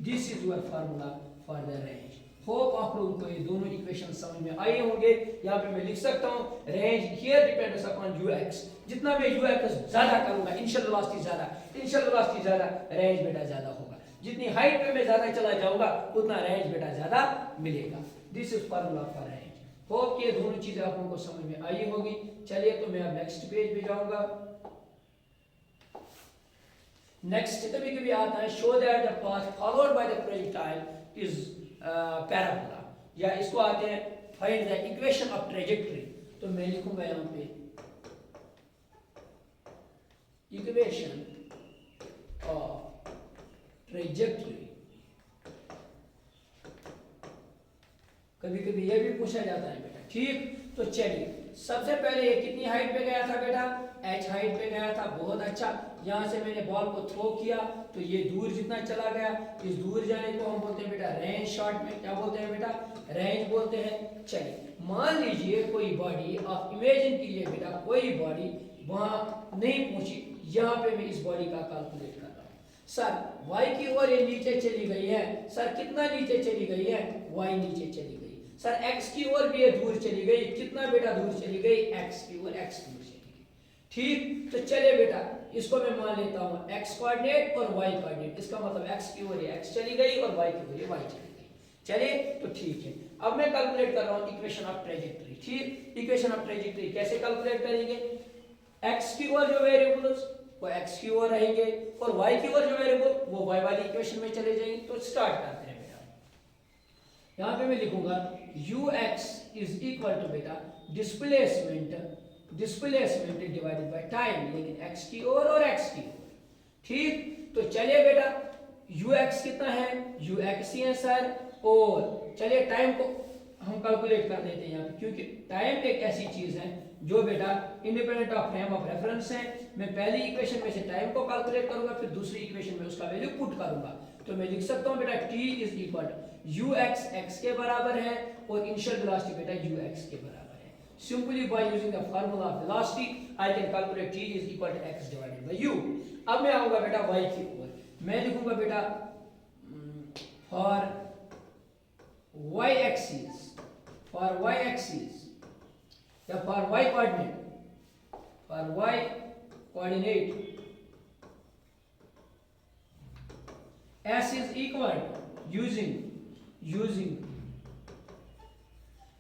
This is your formula for the range. Hope आप लोगों को ये दोनों इक्वेशन समझ में आए होंगे। यहाँ पे मैं लिख सकता हूँ range here depends upon ux। जितना मैं ux ज्यादा करूंगा, इनिशियल वेलोसिटी ज्यादा, इनिशियल वेलोसिटी ज्यादा, रेंज बेटा ज्यादा होगा। जितनी हाइट पे मैं ज्यादा चला जाऊंगा उतना रेंज बेटा ज्यादा मिलेगा। This is formula for range. Hope कि ये दोनों चीजें आप लोगों को समझ में आई होगी। चलिए तो मैं अब नेक्स्ट पेज पे जाऊंगा। नेक्स्ट कभी कभी आता है show that the path followed by the projectile is parabola, या इसको आते हैं find the equation of trajectory. तो मैं लिखूंगा यहां पे इक्वेशन ऑफ ट्रेजेक्टरी। कभी कभी ये भी पूछा जाता है बेटा, ठीक। तो चलिए सबसे पहले ये कितनी हाइट पे गया था बेटा, h हाइट पे गया था, बहुत अच्छा। यहाँ से मैंने बॉल को थ्रो किया तो ये दूर जितना चला गया, इस दूर जाने को हम बोलते हैं बेटा रेंज। शॉर्ट में क्या बोलते हैं बेटा, रेंज बोलते हैं। चलिए मान लीजिए कोई बॉडी, आप इमेजिन कीजिए बेटा कोई बॉडी वहां नहीं पहुंची, यहाँ पे मैं इस बॉडी का कैलकुलेट कर रहा हूँ। सर y की ओर ये नीचे चली गई है, सर कितना नीचे चली गई है, y नीचे चली गई। सर x की ओर भी ये दूर चली गई, कितना बेटा दूर चली गई, x की ओर, x दूर चली गई, ठीक। तो चलिए बेटा इसको मैं मान लेता हूँ x कोऑर्डिनेट और y कोऑर्डिनेट। इसका मतलब x की ओर ये x चली गई और y की ओर ये y चली गई। चलिए तो ठीक है, अब मैं कैलकुलेट कर रहा हूँ इक्वेशन ऑफ ट्रेजेक्टरी, ठीक। इक्वेशन ऑफ ट्रेजेक्टरी कैसे कैलकुलेट करेंगे, x की ओर जो वेरिएबल्स वो x की ओर रहेंगे और y की ओर जो वेरिएबल वो y वाली इक्वेशन में चले जाएंगे। तो स्टार्ट करते हैं बेटा। यहाँ पे मैं लिखूंगा ux इज इक्वल टू बेटा displacement, displacement divided by time, लेकिन x की ओर और x की ओर, ठीक। तो चलिए बेटा ux कितना है, ux ही है सर। और चलिए टाइम को हम कैलकुलेट कर लेते हैं यहाँ पे, क्योंकि टाइम एक ऐसी चीज है जो बेटा independent of frame of reference है। मैं पहली इक्वेशन में से टाइम को कैलकुलेट करूंगा, फिर दूसरी इक्वेशन में उसका वैल्यू पुट करूंगा। तो मैं लिख सकता हूं बेटा t is equal to ux x के बराबर है और इनिशियल वेलोसिटी बेटा ux के बराबर है। Simply by using the formula of velocity I can calculate t is equal to x divided by u। अब मैं आऊंगा बेटा y की ओर, मैं लिखूंगा बेटा for y axis, for y axis या for y coordinate, for y coordinate s is equal using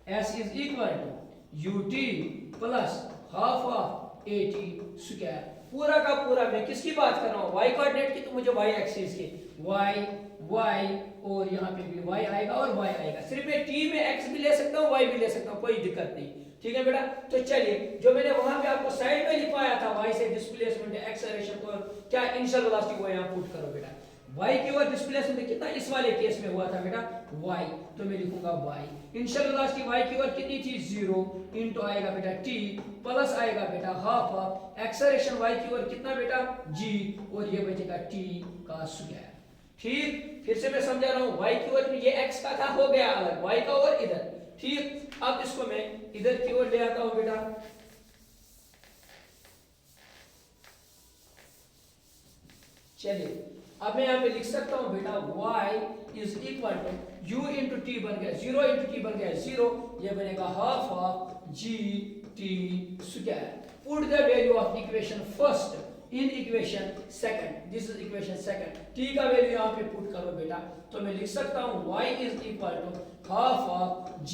s is equal to ut plus half of at square। पूरा का पूरा मैं किसकी बात कर रहा हूँ, y कोऑर्डिनेट की, तो मुझे y एक्सिस के y और यहाँ पे भी y आएगा और y आएगा। सिर्फ मैं t में x भी ले सकता हूँ y भी ले सकता हूँ, कोई दिक्कत नहीं, ठीक है बेटा। तो चलिए जो मैंने वहां पे आपको साइड में लिखवाया था y से डिस्प्लेसमेंट एक्सेलरेशन और क्या इनिशियल वेलोसिटी वो यहां पुट करो बेटा। y की ओर डिस्प्लेसमेंट कितना इस वाले केस में हुआ था बेटा y, तो मैं लिखूंगा y। इनिशियल वेलोसिटी y की ओर कितनी थी 0 इनटू आएगा बेटा t प्लस आएगा बेटा हाफ ऑफ एक्सेलरेशन y की ओर कितना बेटा g और ये बचेगा t का स्क्वायर। ठीक, फिर से मैं समझा रहा हूं, y की ओर ये x का था हो गया अलग, y का और इधर। ठीक, अब इसको मैं इधर की ओर ले आता हूं बेटा। चलिए अब मैं यहां पे लिख सकता हूं बेटा y is equal to u into t बन गया 0 इंटू टी बन गया 0, ये बनेगा half of g t square. Put the value of equation first in equation second, this is equation second. t का वैल्यू यहां पे पुट करो बेटा, तो मैं लिख सकता हूं y is equal to half of g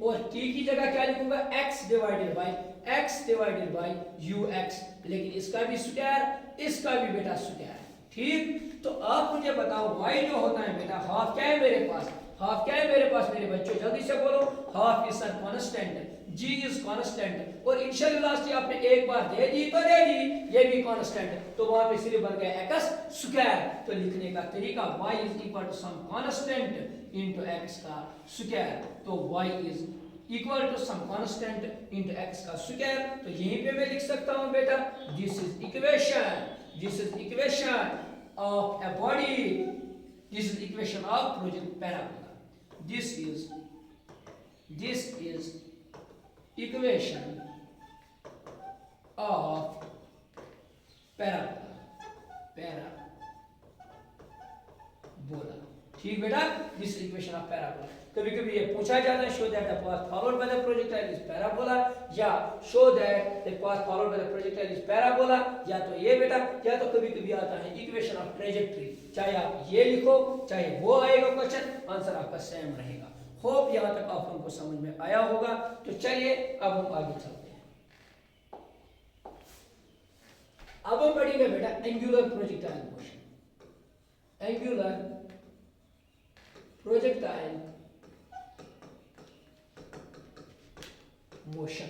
और t की जगह क्या लिखूंगा x डिवाइडेड बाय ux, लेकिन इसका भी स्क्वायर इसका भी बेटा स्क्वायर। ठीक, तो आप मुझे बताओ y जो होता है बेटा हाफ क्या है मेरे पास, हाफ क्या है मेरे पास मेरे बच्चों, जल्दी से बोलो। Half is constant, g is constant और इनिशियल वेलोसिटी आपने एक बार दे दी तो दे दी, ये भी कांस्टेंट, तो वहां पे सिर्फ बन गया x स्क्वायर। तो लिखने का तरीका y is equal to some constant into x का स्क्वायर, तो y is equal to some constant into x का स्क्वायर। तो यहीं पे मैं लिख सकता हूं बेटा this is equation of a body, this is equation of project parabola, this is equation of parabola। ठीक बेटा, दिस इक्वेशन ऑफ पैराबोला। कभी कभी ये पूछा जाता है show that the path followed by the projectile is parabola, या show that the path followed by the projectile is parabola, या तो ये बेटा, या तो कभी कभी आता है इक्वेशन ऑफ ट्रेजेक्टरी। चाहे आप ये लिखो चाहे वो आएगा क्वेश्चन, आंसर आपका सेम रहेगा। होप यहां तक आप लोगों को समझ में आया होगा। तो चलिए अब हम आगे चलते हैं। अब हम पढ़ेंगे बेटा angular projectile motion. Angular projectile motion.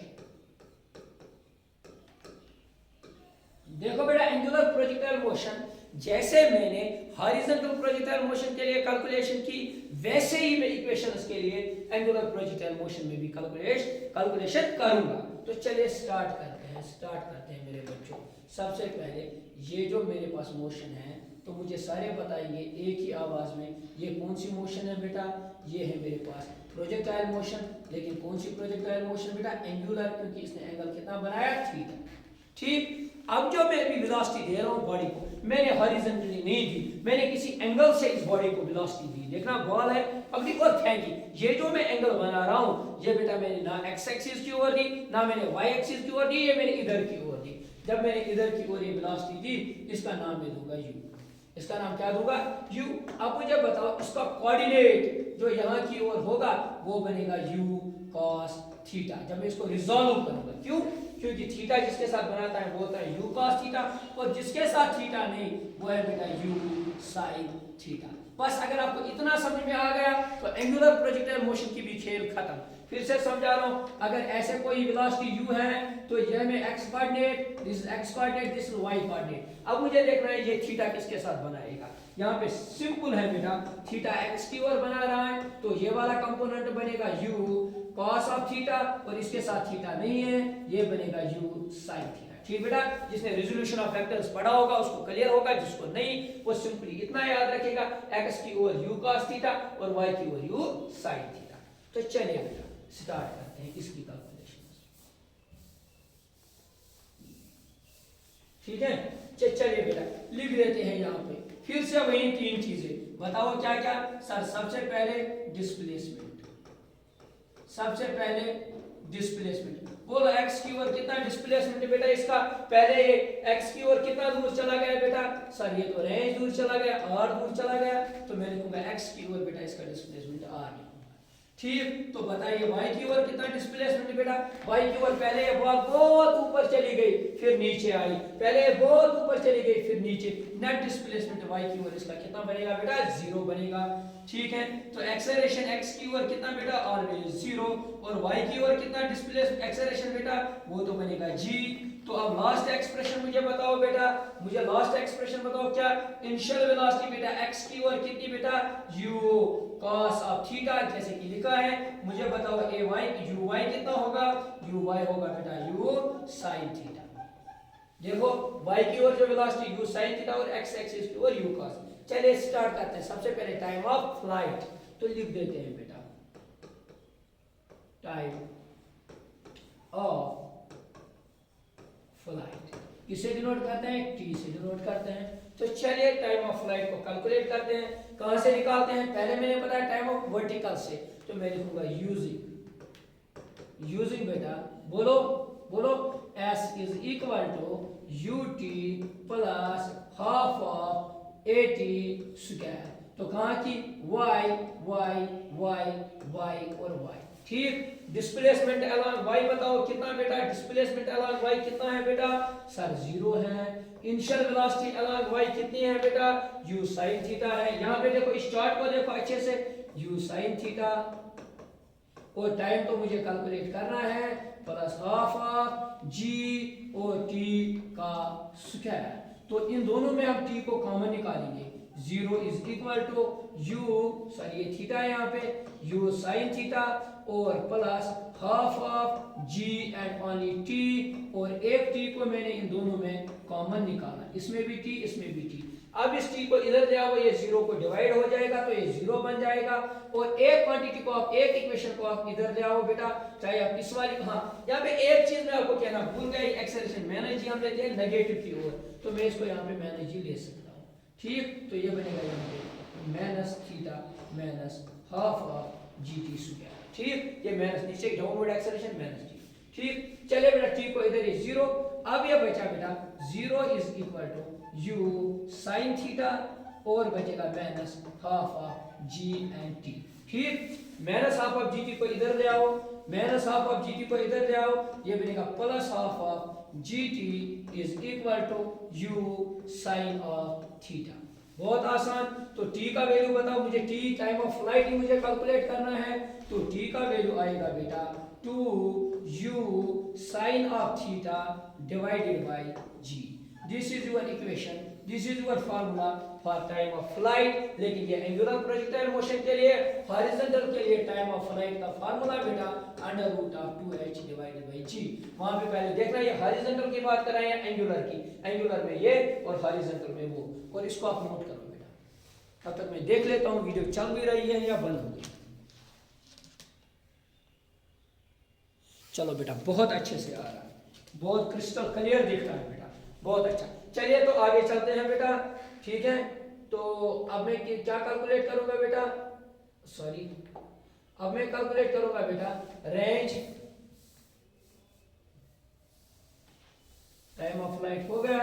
देखो बेटा एंगुलर प्रोजेक्टाइल मोशन, जैसे मैंने हॉरिजॉन्टल प्रोजेक्टाइल मोशन के लिए कैलकुलेशन की, वैसे ही मैं इक्वेशंस के लिए एंगुलर प्रोजेक्टाइल मोशन में भी कैलकुलेशन करूंगा। तो चलिए स्टार्ट करते हैं मेरे बच्चों। सबसे पहले ये जो मेरे पास मोशन है, तो मुझे सारे बताएंगे एक ही आवाज में, ये कौन सी मोशन है बेटा, ये है मेरे पास प्रोजेक्टाइल मोशन। लेकिन कौन सी प्रोजेक्टाइल मोशन बेटा, एंगुलर, क्योंकि इसने एंगल कितना बनाया थीटा। ठीक, अब जो मैं अभी वेलोसिटी दे रहा हूं बॉडी को, मैंने हॉरिजॉन्टली नहीं दी, मैंने किसी एंगल से इस बॉडी को वेलोसिटी दी। देखना बॉल है अगली और फेंकी, ये जो मैं एंगल बना रहा हूं, ये बेटा मैंने ना एक्स एक्सिस की ओर दी, ना मैंने वाई एक्सिस की ओर दी, ये मैंने इधर की ओर दी। जब मैंने इधर की ओर ये वेलोसिटी दी, इसका नाम मैं दूंगा u। इसका नाम क्या दूंगा, u। अब मुझे बताओ इसका कोऑर्डिनेट जो यहाँ की ओर होगा वो बनेगा u cos थीटा। जब मैं इसको रिजॉल्व करूंगा, क्यों, क्योंकि थीटा जिसके साथ बनाता है वो होता है u cos थीटा, और जिसके साथ थीटा नहीं वो है बेटा u sin थीटा। बस अगर आपको इतना समझ में आ गया तो एंगुलर प्रोजेक्टाइल मोशन की भी खेल खत्म। फिर से समझा रहा हूं, अगर ऐसे कोई वेलोसिटी u है तो यह में x coordinate, this is x coordinate, this is y coordinate. अब मुझे देखना है ये थीटा किसके साथ बनाएगा। यहाँ पे सिंपल है बेटा, थीटा x की ओर बना रहा है तो ये वाला कंपोनेंट बनेगा u cos ऑफ थीटा, और इसके साथ थीटा नहीं है, ये बनेगा u sin थीटा। ठीक बेटा, जिसने रेजोल्यूशन ऑफ वेक्टर्स पढ़ा होगा उसको क्लियर होगा, जिसको नहीं वो सिंपली इतना याद रखेगा, x की ओर u cos थीटा और y की ओर u sin थीटा। तो चलिए बेटा स्टार्ट करते हैं इसकी कैलकुलेशन। ठीक है, चलिए बेटा लिख देते हैं यहाँ पे फिर से वही तीन चीजें। बताओ क्या क्या सर। सबसे पहले डिस्प्लेसमेंट, बोलो x की ओर कितना डिस्प्लेसमेंट है बेटा इसका। पहले x की ओर कितना दूर चला गया बेटा, सर ये तो रेंज दूर चला गया, r दूर चला गया, तो मैं लिखूंगा x की ओर बेटा इसका डिस्प्लेसमेंट r। ठीक, तो बताइए y की ओर कितना डिस्प्लेसमेंट है बेटा। y की ओर पहले ये बॉल बहुत ऊपर चली गई फिर नीचे आई, पहले बहुत ऊपर चली गई फिर नीचे, नेट डिस्प्लेसमेंट y की ओर इसका कितना बनेगा बेटा 0 बनेगा। ठीक है। तो एक्सेलरेशन x की ओर कितना बेटा ऑलवेज 0 और y की ओर कितना डिस्प्लेसमेंट एक्सेलरेशन बेटा वो तो बनेगा g। तो अब लास्ट एक्सप्रेशन मुझे बताओ बेटा, मुझे लास्ट एक्सप्रेशन बताओ क्या इनिशियल वेलोसिटी बेटा x की ओर कितनी बेटा u cos ऑफ थीटा जैसे कि लिखा है। मुझे बताओ uy कितना होगा, uy होगा बेटा u sin थीटा। देखो y की ओर जो वेलोसिटी u sin थीटा और x एक्सिस की ओर u cos। चलिए स्टार्ट करते हैं। सबसे पहले टाइम ऑफ फ्लाइट तो लिख देते हैं बेटा टाइम ऑफ फ्लाइट किसे डिनोट करते हैं, t से डिनोट करते हैं। तो चलिए टाइम ऑफ फ्लाइट को कैलकुलेट करते हैं। कहां से निकालते हैं, पहले मैंने बताया टाइम ऑफ वर्टिकल से, तो मैं लिखूंगा यूजिंग बेटा बोलो बोलो s is equal to ut plus half of 80 square. तो कहां की y y y y और y, ठीक। डिस्प्लेसमेंट अलोंग y बताओ कितना बेटा, डिस्प्लेसमेंट अलोंग y कितना है बेटा सर 0 है। इनिशियल वेलोसिटी अलोंग y कितनी है बेटा u sin थीटा है। यहां पे देखो इस चार्ट को देखो अच्छे से, u sin थीटा और टाइम तो मुझे कैलकुलेट करना है प्लस हाफ ऑफ g और t का स्क्वायर। तो इन दोनों में हम t को कॉमन निकालेंगे। 0 is equal to u sorry ये थीटा है यहाँ पे u sin थीटा और plus half of g and only t और एक t को मैंने इन दोनों में कॉमन निकाला, इसमें भी t इसमें भी t। अब इस t को इधर ले आओ, ये 0 को डिवाइड हो जाएगा तो ये 0 बन जाएगा और एक क्वांटिटी को आप एक इक्वेशन को आप इधर ले आओ बेटा, चाहे आप इस वाली। हाँ यहाँ पे एक चीज मैं आपको कहना भूल गई, एक्सेलरेशन माइनस जी हम लेते हैं नेगेटिव की ओर, तो मैं इसको यहाँ पे माइनस जी ले सकता हूँ, ठीक। तो ये बनेगा यहाँ पे minus theta minus half of G T square, ठीक। ये माइनस नीचे डाउनवर्ड एक्सेलरेशन माइनस जी, ठीक। चलिए बेटा t को इधर ये 0, अब ये बचा बेटा 0 is equal to u sin theta और बचेगा माइनस हाफ ऑफ g एंड t, ठीक। माइनस हाफ ऑफ gt को इधर ले आओ, माइनस हाफ ऑफ gt को इधर ले आओ, ये बनेगा plus half of gt is equal to u sin of theta. बहुत आसान। तो t का वैल्यू बताओ मुझे, t टाइम ऑफ फ्लाइट ही मुझे कैलकुलेट करना है, तो t का वैल्यू आएगा बेटा 2u sin of theta divided by g। This is your equation, this is your formula for time of flight. लेकिन ये एंगुलर प्रोजेक्टाइल मोशन के लिए, हॉरिजॉन्टल के लिए टाइम ऑफ फ्लाइट का फार्मूला बेटा under root of 2h divided by g। वहां पे पहले देखना ये हॉरिजॉन्टल की बात कर रहे हैं एंगुलर की, एंगुलर में ये और हॉरिजॉन्टल में वो, और इसको आप नोट करो बेटा। तब तक मैं देख लेता हूं वीडियो चल भी रही है या बंद हो गई। चलो बेटा बहुत अच्छे से आ रहा है, बहुत क्रिस्टल क्लियर दिख रहा है बेटा, बहुत अच्छा। चलिए तो आगे चलते हैं बेटा, ठीक है। तो अब मैं क्या कैलकुलेट करूंगा बेटा, सॉरी अब मैं कैलकुलेट करूंगा बेटा रेंज, टाइम ऑफ फ्लाइट हो गया।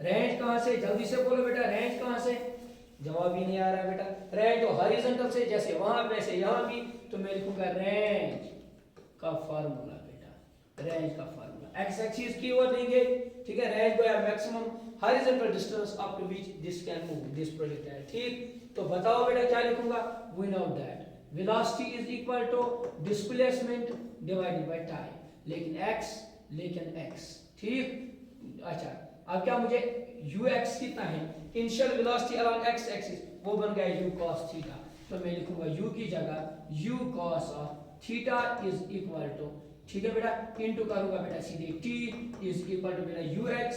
रेंज कहां से, जल्दी से बोलो बेटा, रेंज कहां से, जवाब ही नहीं आ रहा बेटा। रेंज तो हॉरिजॉन्टल से, जैसे वहां वैसे यहां भी, तो मैं लिखूंगा रेंज का फार्मूला बेटा, रेंज का फार्मूला एक्स एक्सिस की ओर देंगे, ठीक है। रेंज को maximum horizontal distance up to which this can move this projectile, ठीक। तो बताओ बेटा क्या लिखूंगा, we know that velocity is equal to displacement divided by time, लेकिन x, ठीक। अच्छा अब क्या मुझे ux कितना है, initial velocity along x axis, वो बन गया u cos थीटा। तो मैं लिखूंगा u की जगह u cos of theta is equal to, ठीक है बेटा, इनटू करूंगा बेटा सीधे t इज इक्वल टू बेटा ux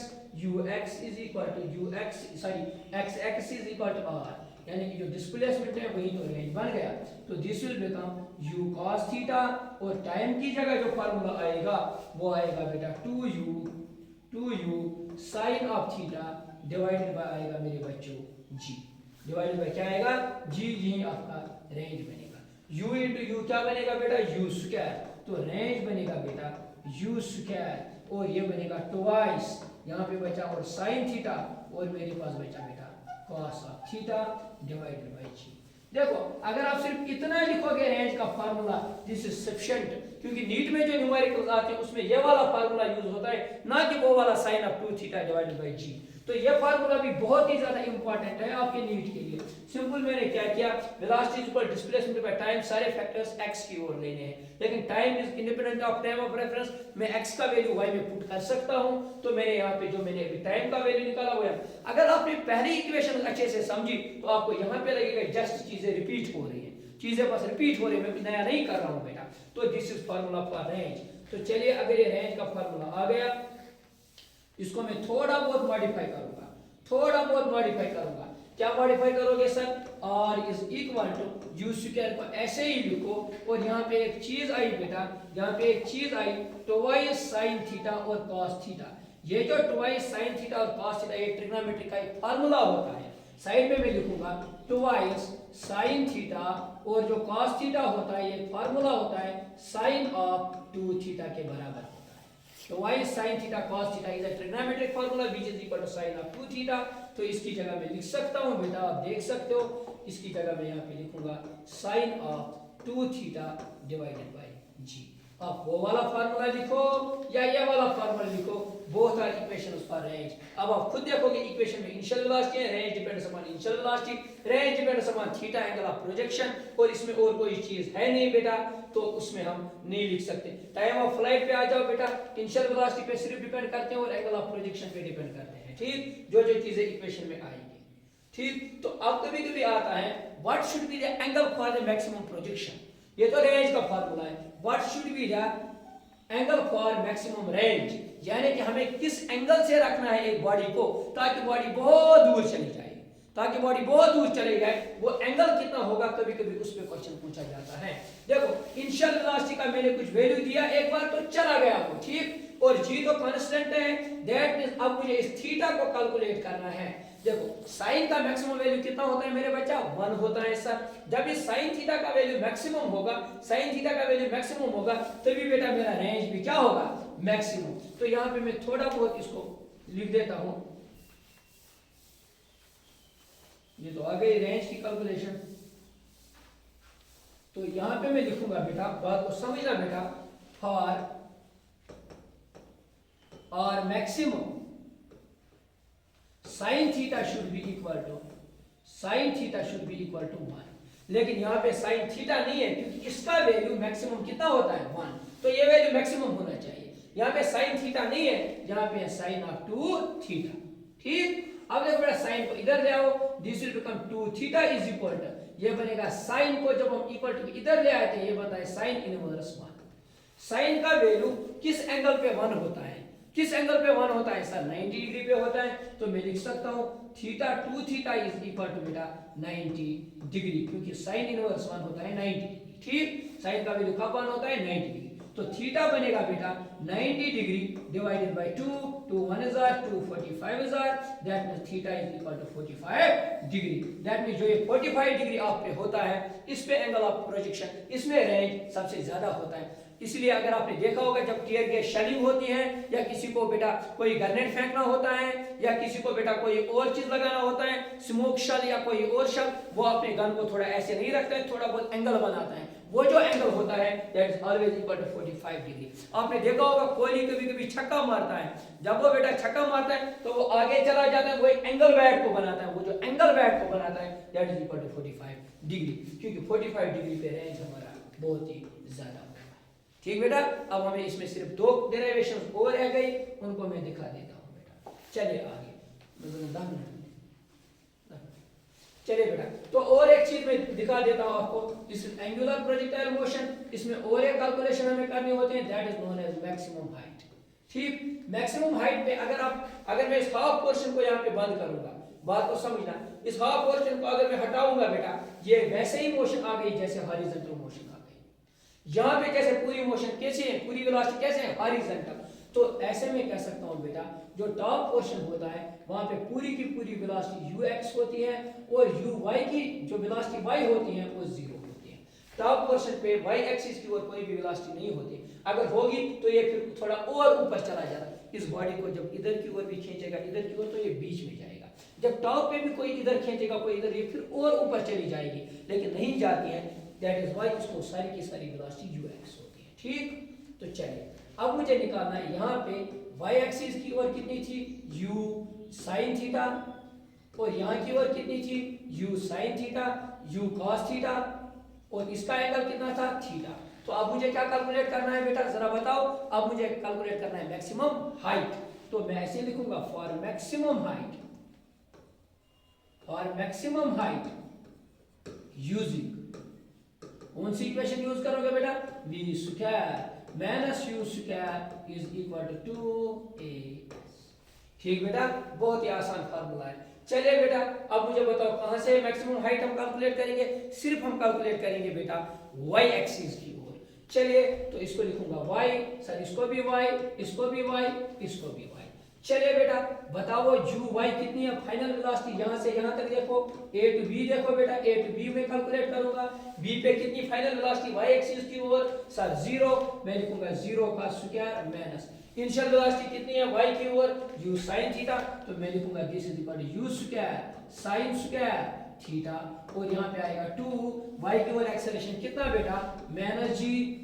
is equal to x is equal to r, यानी कि जो डिस्प्लेसमेंट है वही तो रेंज बन गया। तो this will become u cos theta और टाइम की जगह जो फार्मूला आएगा वो आएगा बेटा 2u sin of theta divided bye आएगा मेरे बच्चों g, डिवाइडेड बाय क्या आएगा g, यही आपका रेंज बनेगा। u into u क्या बनेगा बेटा u स्क्वायर, तो रेंज बनेगा बेटा u स्क्वायर और ये बनेगा ट्वाइस, यहाँ पे बचा और sin थीटा और मेरे पास बचा बेटा cos of theta divided by g। देखो अगर आप सिर्फ इतना लिखोगे रेंज का फार्मूला, दिस इज सफिशिएंट, क्योंकि नीट में जो न्यूमेरिकल्स आते हैं उसमें ये वाला फार्मूला यूज होता है, ना कि वो वाला sin of 2 theta divided by g। तो ये फार्मूला भी बहुत ही ज्यादा इंपॉर्टेंट है आपके नीट के लिए। सिंपल मैंने क्या किया, velocity is equal displacement by time, सारे फैक्टर्स x की ओर लेने हैं, लेकिन time is independent of time of reference. मैं x का वैल्यू y में पुट कर सकता हूं, तो मैंने यहाँ पे जो मैंने अभी टाइम का वैल्यू निकाला हुआ है, अगर आपने पहली इक्वेशन अच्छे से समझी तो आपको यहाँ पे लगेगा जस्ट चीजें रिपीट हो रही है, चीजें बस रिपीट हो रही है, मैं कुछ नया नहीं कर रहा हूँ बेटा। तो this is formula for range. तो चलिए अगर ये रेंज का फार्मूला आ गया, इसको मैं थोड़ा बहुत मॉडिफाई करूंगा, थोड़ा बहुत मॉडिफाई करूंगा। क्या मॉडिफाई करोगे sir, r is equal to u square को ऐसे ही लिखो, और यहाँ पे एक चीज आई बेटा, यहाँ पे एक चीज आई ट्वाइस साइन थीटा और कॉस थीटा। ये जो ट्वाइस साइन थीटा और कॉस थीटा ये ट्रिग्नोमेट्री का एक फार्मूला होता है। साइड में मैं लिखूंगा ट्वाइस साइन थीटा, और जो कॉस थीटा होता है ये फार्मूला होता है साइन ऑफ 2 थीटा के बराबर होता है। तो y sin theta cos theta is a trigonometric formula which is equal to sin of 2 theta। तो इसकी जगह मैं लिख सकता हूं बेटा, आप देख सकते हो, इसकी जगह मैं यहाँ पे लिखूंगा sin of 2 theta divided by g। आप वो वाला फार्मूला लिखो या ये वाला फार्मूला लिखो, both are equations for range. अब आप खुद देखोगे इक्वेशन में इनिशियल वेलोसिटी है, range depends upon initial velocity, range depends upon theta angle of projection, और इसमें और कोई चीज है नहीं बेटा, तो उसमें हम नहीं लिख सकते। टाइम ऑफ फ्लाइट पे आ जाओ बेटा, इनिशियल वेलोसिटी पे सिर्फ डिपेंड करते हैं और एंगल ऑफ प्रोजेक्शन पे डिपेंड करते हैं, ठीक, जो जो चीजें इक्वेशन में आएंगी, ठीक। तो अब कभी कभी आता है what should be the angle for the maximum projection. ये तो रेंज का फार्मूला है, what should be the angle for maximum range, यानी कि हमें किस एंगल से रखना है एक बॉडी को ताकि बॉडी बहुत दूर चली जाए, ताकि बॉडी बहुत दूर चले जाए, वो एंगल कितना होगा, कभी कभी उस पे क्वेश्चन पूछा जाता है। देखो इनिशियल वेलोसिटी का मैंने कुछ वैल्यू दिया एक बार तो चला गया वो, ठीक, और g तो कांस्टेंट है, दैट मींस अब मुझे इस थीटा को कैलकुलेट करना है। देखो साइन का मैक्सिमम वैल्यू कितना होता है मेरे बच्चा, 1 होता है सर। जब इस साइन थीटा का वैल्यू मैक्सिमम होगा, साइन थीटा का वैल्यू मैक्सिमम होगा, तभी बेटा मेरा रेंज भी क्या होगा, मैक्सिमम। तो यहाँ पे मैं थोड़ा बहुत इसको लिख देता हूं, ये तो आ गई रेंज की कैलकुलेशन। तो यहां पे मैं लिखूंगा बेटा, बात को समझना बेटा, फॉर और maximum sine theta should be equal to, sine theta should be equal to 1। लेकिन यहाँ पे साइन थीटा नहीं है क्योंकि इसका वैल्यू मैक्सिमम कितना होता है, 1, तो ये वैल्यू मैक्सिमम होना चाहिए। यहाँ पे साइन थीटा नहीं है, यहाँ पे साइन ऑफ 2 थीटा, ठीक। अब देखो बेटा साइन को इधर ले आओ, this will become 2 theta is equal to, ये बनेगा साइन को जब हम इक्वल टू इधर ले आए थे, ये बनता है साइन इनवर्स 1। साइन का वैल्यू किस एंगल पे 1 होता है, किस एंगल पे 1 होता है सर, 90 डिग्री पे होता है। तो मैं लिख सकता हूं theta 2 theta is equal to बेटा 90 डिग्री, क्योंकि साइन इनवर्स 1 होता है 90 डिग्री, ठीक। साइन का वैल्यू कब 1 होता है, 90 डिग्री। तो थीटा बनेगा बेटा 90 डिग्री डिवाइडेड बाय 2, 2 1 हजार 2 45 हजार, that means theta is equal to 45 degree. That means जो ये 45 डिग्री आप पे होता है, इस पे एंगल ऑफ प्रोजेक्शन, इसमें रेंज सबसे ज्यादा होता है। इसलिए अगर आपने देखा होगा जब टीयर गैस शेलिंग होती है, या किसी को बेटा कोई ग्रेनेड फेंकना होता है, या किसी को बेटा कोई और चीज लगाना होता है, स्मोक शल या कोई और शल, वो अपने गन को थोड़ा ऐसे नहीं रखता है, थोड़ा बहुत एंगल बनाता है। वो जो एंगल होता है that is always equal to 45 degree. आपने देखा होगा कोहली कभी कभी छक्का मारता है, जब वो बेटा छक्का मारता है तो वो आगे चला जाता है, वो एक एंगल बैट को बनाता है, वो जो एंगल बैट को बनाता है that is equal to 45 degree, क्योंकि 45 डिग्री पे रेंज हमारा बहुत ही ज्यादा होता है, ठीक बेटा। अब हमें इसमें सिर्फ 2 डेरिवेशन और रह गई, उनको मैं दिखा देता हूं बेटा। चलिए आगे, 10 मिनट चलिए बेटा। तो और एक चीज मैं दिखा देता हूं आपको, इस एंगुलर प्रोजेक्टाइल मोशन, इसमें और एक कैलकुलेशन हमें करनी होती है, that is known as maximum height, ठीक। मैक्सिमम हाइट पे अगर मैं इस हाफ पोर्शन को यहाँ पे बंद करूंगा, बात को समझना, इस हाफ पोर्शन को अगर मैं हटाऊंगा बेटा, ये वैसे ही मोशन आ गई जैसे हॉरिजॉन्टल मोशन आ गई। यहाँ पे कैसे पूरी मोशन कैसे है, पूरी वेलोसिटी कैसे है, हॉरिजॉन्टल। तो ऐसे में कह सकता हूं बेटा, जो टॉप पोर्शन होता है वहां पे पूरी की पूरी वेलोसिटी ux होती है, और uy की जो वेलोसिटी y होती है वो 0 होती है। टॉप पोर्शन पे y एक्सिस की ओर कोई भी वेलोसिटी नहीं होती, अगर होगी तो ये फिर थोड़ा और ऊपर चला जाता है। इस बॉडी को जब इधर की ओर भी खींचेगा, इधर की ओर, तो ये बीच में जाएगा। जब टॉप पे भी कोई इधर खींचेगा, कोई इधर, ये फिर और ऊपर चली जाएगी, लेकिन नहीं जाती है, दैट इज व्हाई इसको सारी की सारी वेलोसिटी ux होती है, ठीक। तो चलिए अब मुझे निकालना है यहाँ पे y एक्सिस की ओर कितनी थी, u साइन थीटा, और यहाँ की ओर कितनी थी u sine theta, u cos theta, और इसका एंगल कितना था थीटा। तो अब मुझे क्या कैलकुलेट करना है बेटा, जरा बताओ। अब मुझे कैलकुलेट करना है मैक्सिमम हाइट। तो मैं ऐसे लिखूंगा for maximum height, for maximum height using, कौन सी इक्वेशन यूज करोगे बेटा, v square minus u square is equal to 2as। ठीक बेटा, बहुत ही आसान फार्मूला है। चलिए बेटा, अब मुझे बताओ कहां से मैक्सिमम हाइट हम कैलकुलेट करेंगे। सिर्फ हम कैलकुलेट करेंगे बेटा y एक्सिस की ओर। चलिए, तो इसको लिखूंगा y, सर इसको भी y, इसको भी y, इसको भी y। चलिए बेटा, बताओ u y कितनी है फाइनल वेलोसिटी, यहां से यहां तक देखो, a टू b देखो बेटा, a टू b में कैलकुलेट करूंगा। b पे कितनी फाइनल वेलोसिटी y एक्सिस की ओर, सर 0, मैं लिखूंगा 0 का स्क्वायर माइनस इनिशियल वेलोसिटी कितनी है y की ओर, u sin थीटा, तो मैं लिखूंगा this is equal to u square sin square theta, और यहाँ पे आएगा 2, y की ओर एक्सेलरेशन कितना बेटा माइनस g,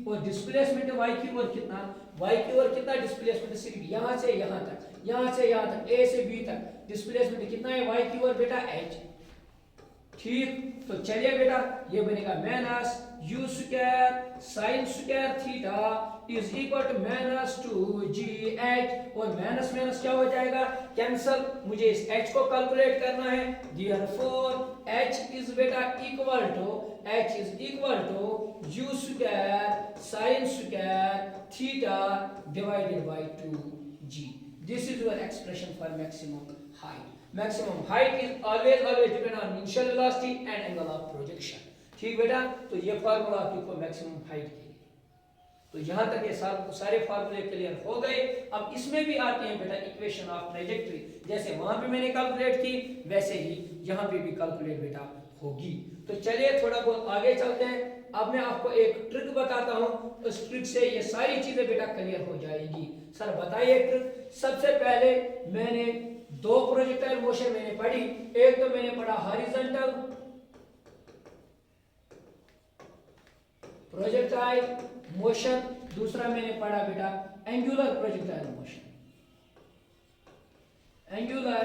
और डिस्प्लेसमेंट y की ओर कितना, y की ओर कितना डिस्प्लेसमेंट, सिर्फ यहाँ से यहाँ तक, यहाँ से यहाँ तक, a से b तक डिस्प्लेसमेंट कितना है y की ओर बेटा h। ठीक, तो चलिए बेटा, ये बनेगा minus u square sin square theta is equal to minus 2gh, और माइनस माइनस क्या हो जाएगा कैंसल, मुझे इस h को कैलकुलेट करना है। देयरफॉर h इज बेटा equal to u square sin square theta divided by 2g। This is your expression for maximum height. Maximum height is always depend on initial velocity and angle of projection। ठीक बेटा, तो ये formula आपकी को maximum height के लिए। तो यहाँ तक ये सारे फार्मूले क्लियर हो गए। अब इसमें भी आते हैं बेटा इक्वेशन ऑफ ट्रेजेक्टरी, जैसे वहां पे मैंने कैलकुलेट की वैसे ही यहाँ पे भी कैलकुलेट बेटा होगी। तो चलिए थोड़ा बहुत आगे चलते हैं। अब मैं आपको एक ट्रिक बताता हूँ, उस ट्रिक से ये सारी चीजें बेटा क्लियर हो जाएगी। सर बताइए ट्रिक। सबसे पहले मैंने दो प्रोजेक्टाइल मोशन मैंने पढ़ी, एक तो मैंने पढ़ा हॉरिजॉन्टल प्रोजेक्टाइल मोशन, दूसरा मैंने पढ़ा बेटा angular projectile motion, angular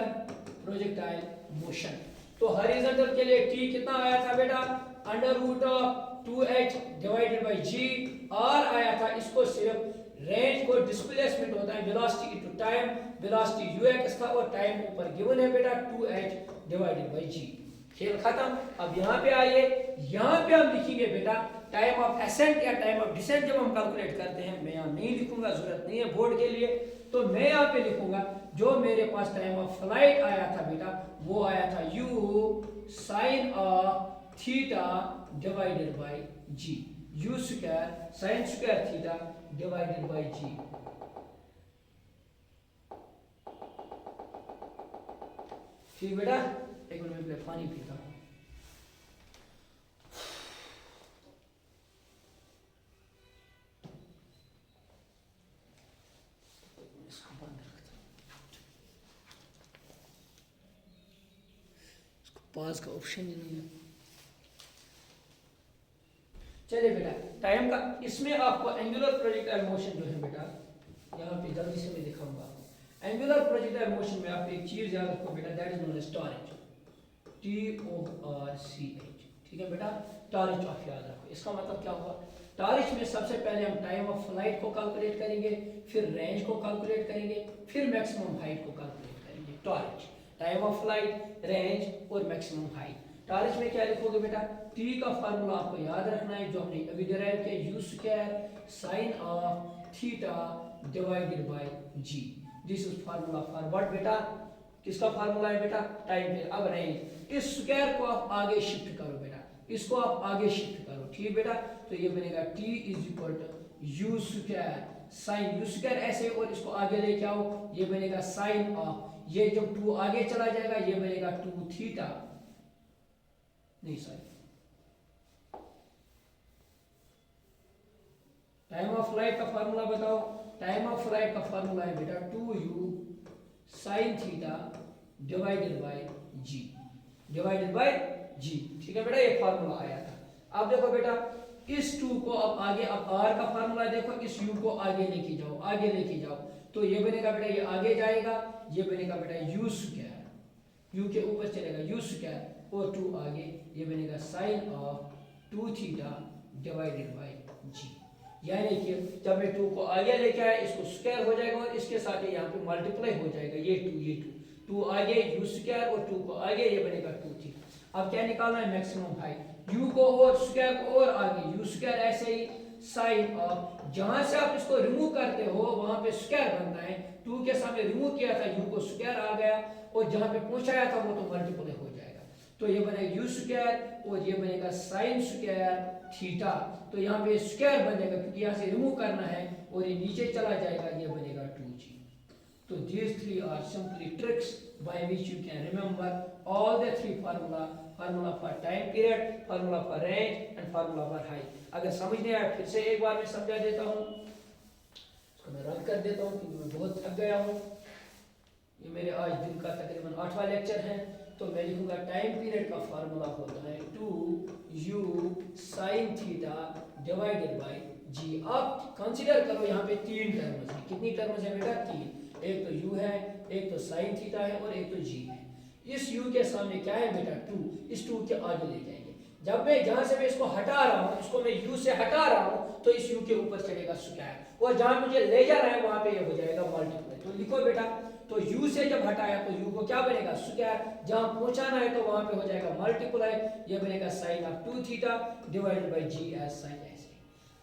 projectile motion. तो हॉरिजॉन्टल के लिए टी कितना आया था बेटा, under root of 2h divided by g, और आया था इसको सिर्फ रेंज को डिस्प्लेसमेंट होता है velocity into time, velocity ux था और टाइम ऊपर गिवन है बेटा 2h डिवाइडेड बाय g। खेल खत्म। अब यहाँ पे आइए, यहाँ पे हम लिखेंगे बेटा टाइम ऑफ असेंट या टाइम ऑफ डिसेंट जब हम कैलकुलेट करते हैं। मैं यहाँ नहीं लिखूंगा, जरूरत नहीं है बोर्ड के लिए, तो मैं यहाँ पे लिखूंगा जो मेरे पास टाइम ऑफ फ्लाइट आया था बेटा, वो आया था u sine of theta divided by g, u square sine square theta divided by g। ठीक बेटा, एक मिनट में पहले पानी पीता हूं। इसको पास का ऑप्शन ही नहीं है। चलिए बेटा, टाइम का इसमें आपको एंगुलर प्रोजेक्टाइल मोशन जो है बेटा, यहाँ पे जल्दी से मैं दिखाऊंगा। एंगुलर प्रोजेक्टाइल मोशन में आप एक चीज याद रखो बेटा, that is known as torrent, TORCH। ठीक है बेटा, टॉरेंट ऑफ याद रखो। इसका मतलब क्या हुआ, टॉरेंट में सबसे पहले हम टाइम ऑफ फ्लाइट को कैलकुलेट करेंगे, फिर रेंज को कैलकुलेट करेंगे, फिर मैक्सिमम हाइट को कैलकुलेट करेंगे। Torrent, time of flight, range और मैक्सिमम हाइट। टॉरेंट में क्या लिखोगे बेटा, टी का फार्मूला आपको याद रखना है जो हमने अभी डिराइव किया, u square sign of theta divided by g। This is formula for what बेटा, किसका फार्मूला है बेटा, टाइम पे। अब रेंज, इस स्क्वायर को आप आगे शिफ्ट करो बेटा, इसको आप आगे शिफ्ट करो। ठीक बेटा, तो ये बनेगा t is equal to u square sine, u square ऐसे और इसको आगे लेके आओ, ये बनेगा साइन ऑफ, ये जब 2 आगे चला जाएगा ये बनेगा 2 थीटा, नहीं सॉरी, टाइम ऑफ फ्लाइट का फार्मूला बताओ। टाइम ऑफ फ्लाइट का फार्मूला है बेटा 2u sine theta divided by g, divided by g। ठीक है बेटा, ये फार्मूला आया था। अब देखो बेटा, इस 2 को अब आगे, अब r का फार्मूला देखो, इस u को आगे लेके जाओ, आगे लेके जाओ, तो ये बनेगा बेटा, ये आगे जाएगा, ये बनेगा बेटा यू स्क्वायर, यू के ऊपर चलेगा यू स्क्वायर और 2 आगे, ये बनेगा sine of 2 theta divided by g. यानी कि जब मैं 2 को आगे लेके आया, इसको स्क्वायर हो जाएगा और इसके साथ ये यहाँ पे मल्टीप्लाई हो जाएगा, ये 2 आगे यू स्क्वायर और 2 को आगे, ये बनेगा 2 थीटा। अब क्या निकालना है, मैक्सिमम हाइट, यू को और स्क्वायर को और आगे, यू स्क्वायर ऐसे ही साइन ऑफ, जहां से आप इसको रिमूव करते हो वहां पे स्क्वायर बनता है, 2 के सामने रिमूव किया था, यू को स्क्वायर आ गया और जहां पे पहुंचाया था वो तो मल्टीप्लाई हो जाएगा, तो ये बनेगा यू स्क्वायर और ये बनेगा साइन स्क्वायर थीटा। तो यहाँ पे स्क्वायर बनेगा क्योंकि यहाँ से रिमूव करना है और ये नीचे चला जाएगा, ये बनेगा 2g। तो these 3 are simply tricks by which you can remember all the 3 formula for time period, formula for range and formula for height। अगर समझ नहीं आया फिर से एक बार मैं समझा देता हूँ, इसको मैं रद्द कर देता हूँ क्योंकि मैं बहुत थक गया हूँ। ये मेरे आज दिन का तकरीबन 8वां लेक्चर है। तो मैं लिखूंगा टाइम पीरियड का फार्मूला होता है 2u sin theta divided by g। आप कंसीडर करो यहाँ पे 3 टर्म्स हैं, कितनी टर्म्स है बेटा, 3, एक तो u है, एक तो sin थीटा है और एक तो g है। इस u के सामने क्या है बेटा 2, इस 2 के आगे ले जाएंगे, जब मैं जहां से मैं इसको हटा रहा हूँ, इसको मैं u से हटा रहा हूँ तो इस u के ऊपर चलेगा स्क्वायर और जहां मुझे ले जाना है वहां पे ये हो जाएगा मल्टीप्लाई। तो लिखो बेटा, तो u से जब हटाया तो u को क्या बनेगा स्क्वायर, जहां पहुंचाना है तो वहां पे हो जाएगा मल्टीप्लाई, ये बनेगा sine of 2 theta divided by g as sine ऐसे।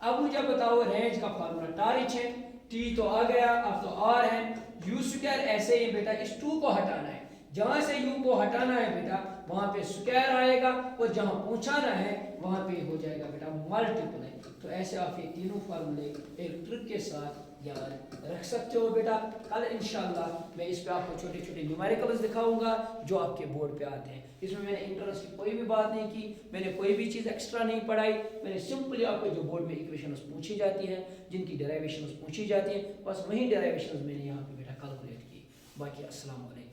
अब मुझे बताओ रेंज का फार्मूला, टारिच है, t तो आ गया, अब तो r है, u स्क्वायर ऐसे ही बेटा, इस 2 को हटाना है, जहां से u को हटाना है बेटा वहां पे स्क्वायर आएगा और जहां पहुंचाना है वहां पे हो जाएगा बेटा मल्टीप्लाई। तो ऐसे आप ये तीनों फार्मूले एक ट्रिक के साथ याद रख सकते हो बेटा। कल इंशाल्लाह मैं इस पे आपको छोटे छोटे न्यूमेरिकल्स दिखाऊंगा जो आपके बोर्ड पे आते हैं। इसमें मैंने इंटरेस्ट की कोई भी बात नहीं की, मैंने कोई भी चीज़ एक्स्ट्रा नहीं पढ़ाई, मैंने सिंपली आपको जो बोर्ड में इक्वेशंस पूछी जाती हैं, जिनकी डेरिवेशंस पूछी जाती हैं, बस वही डेरिवेशंस मैंने यहाँ पे बेटा कैलकुलेट की। बाकी अस्सलाम वालेकुम।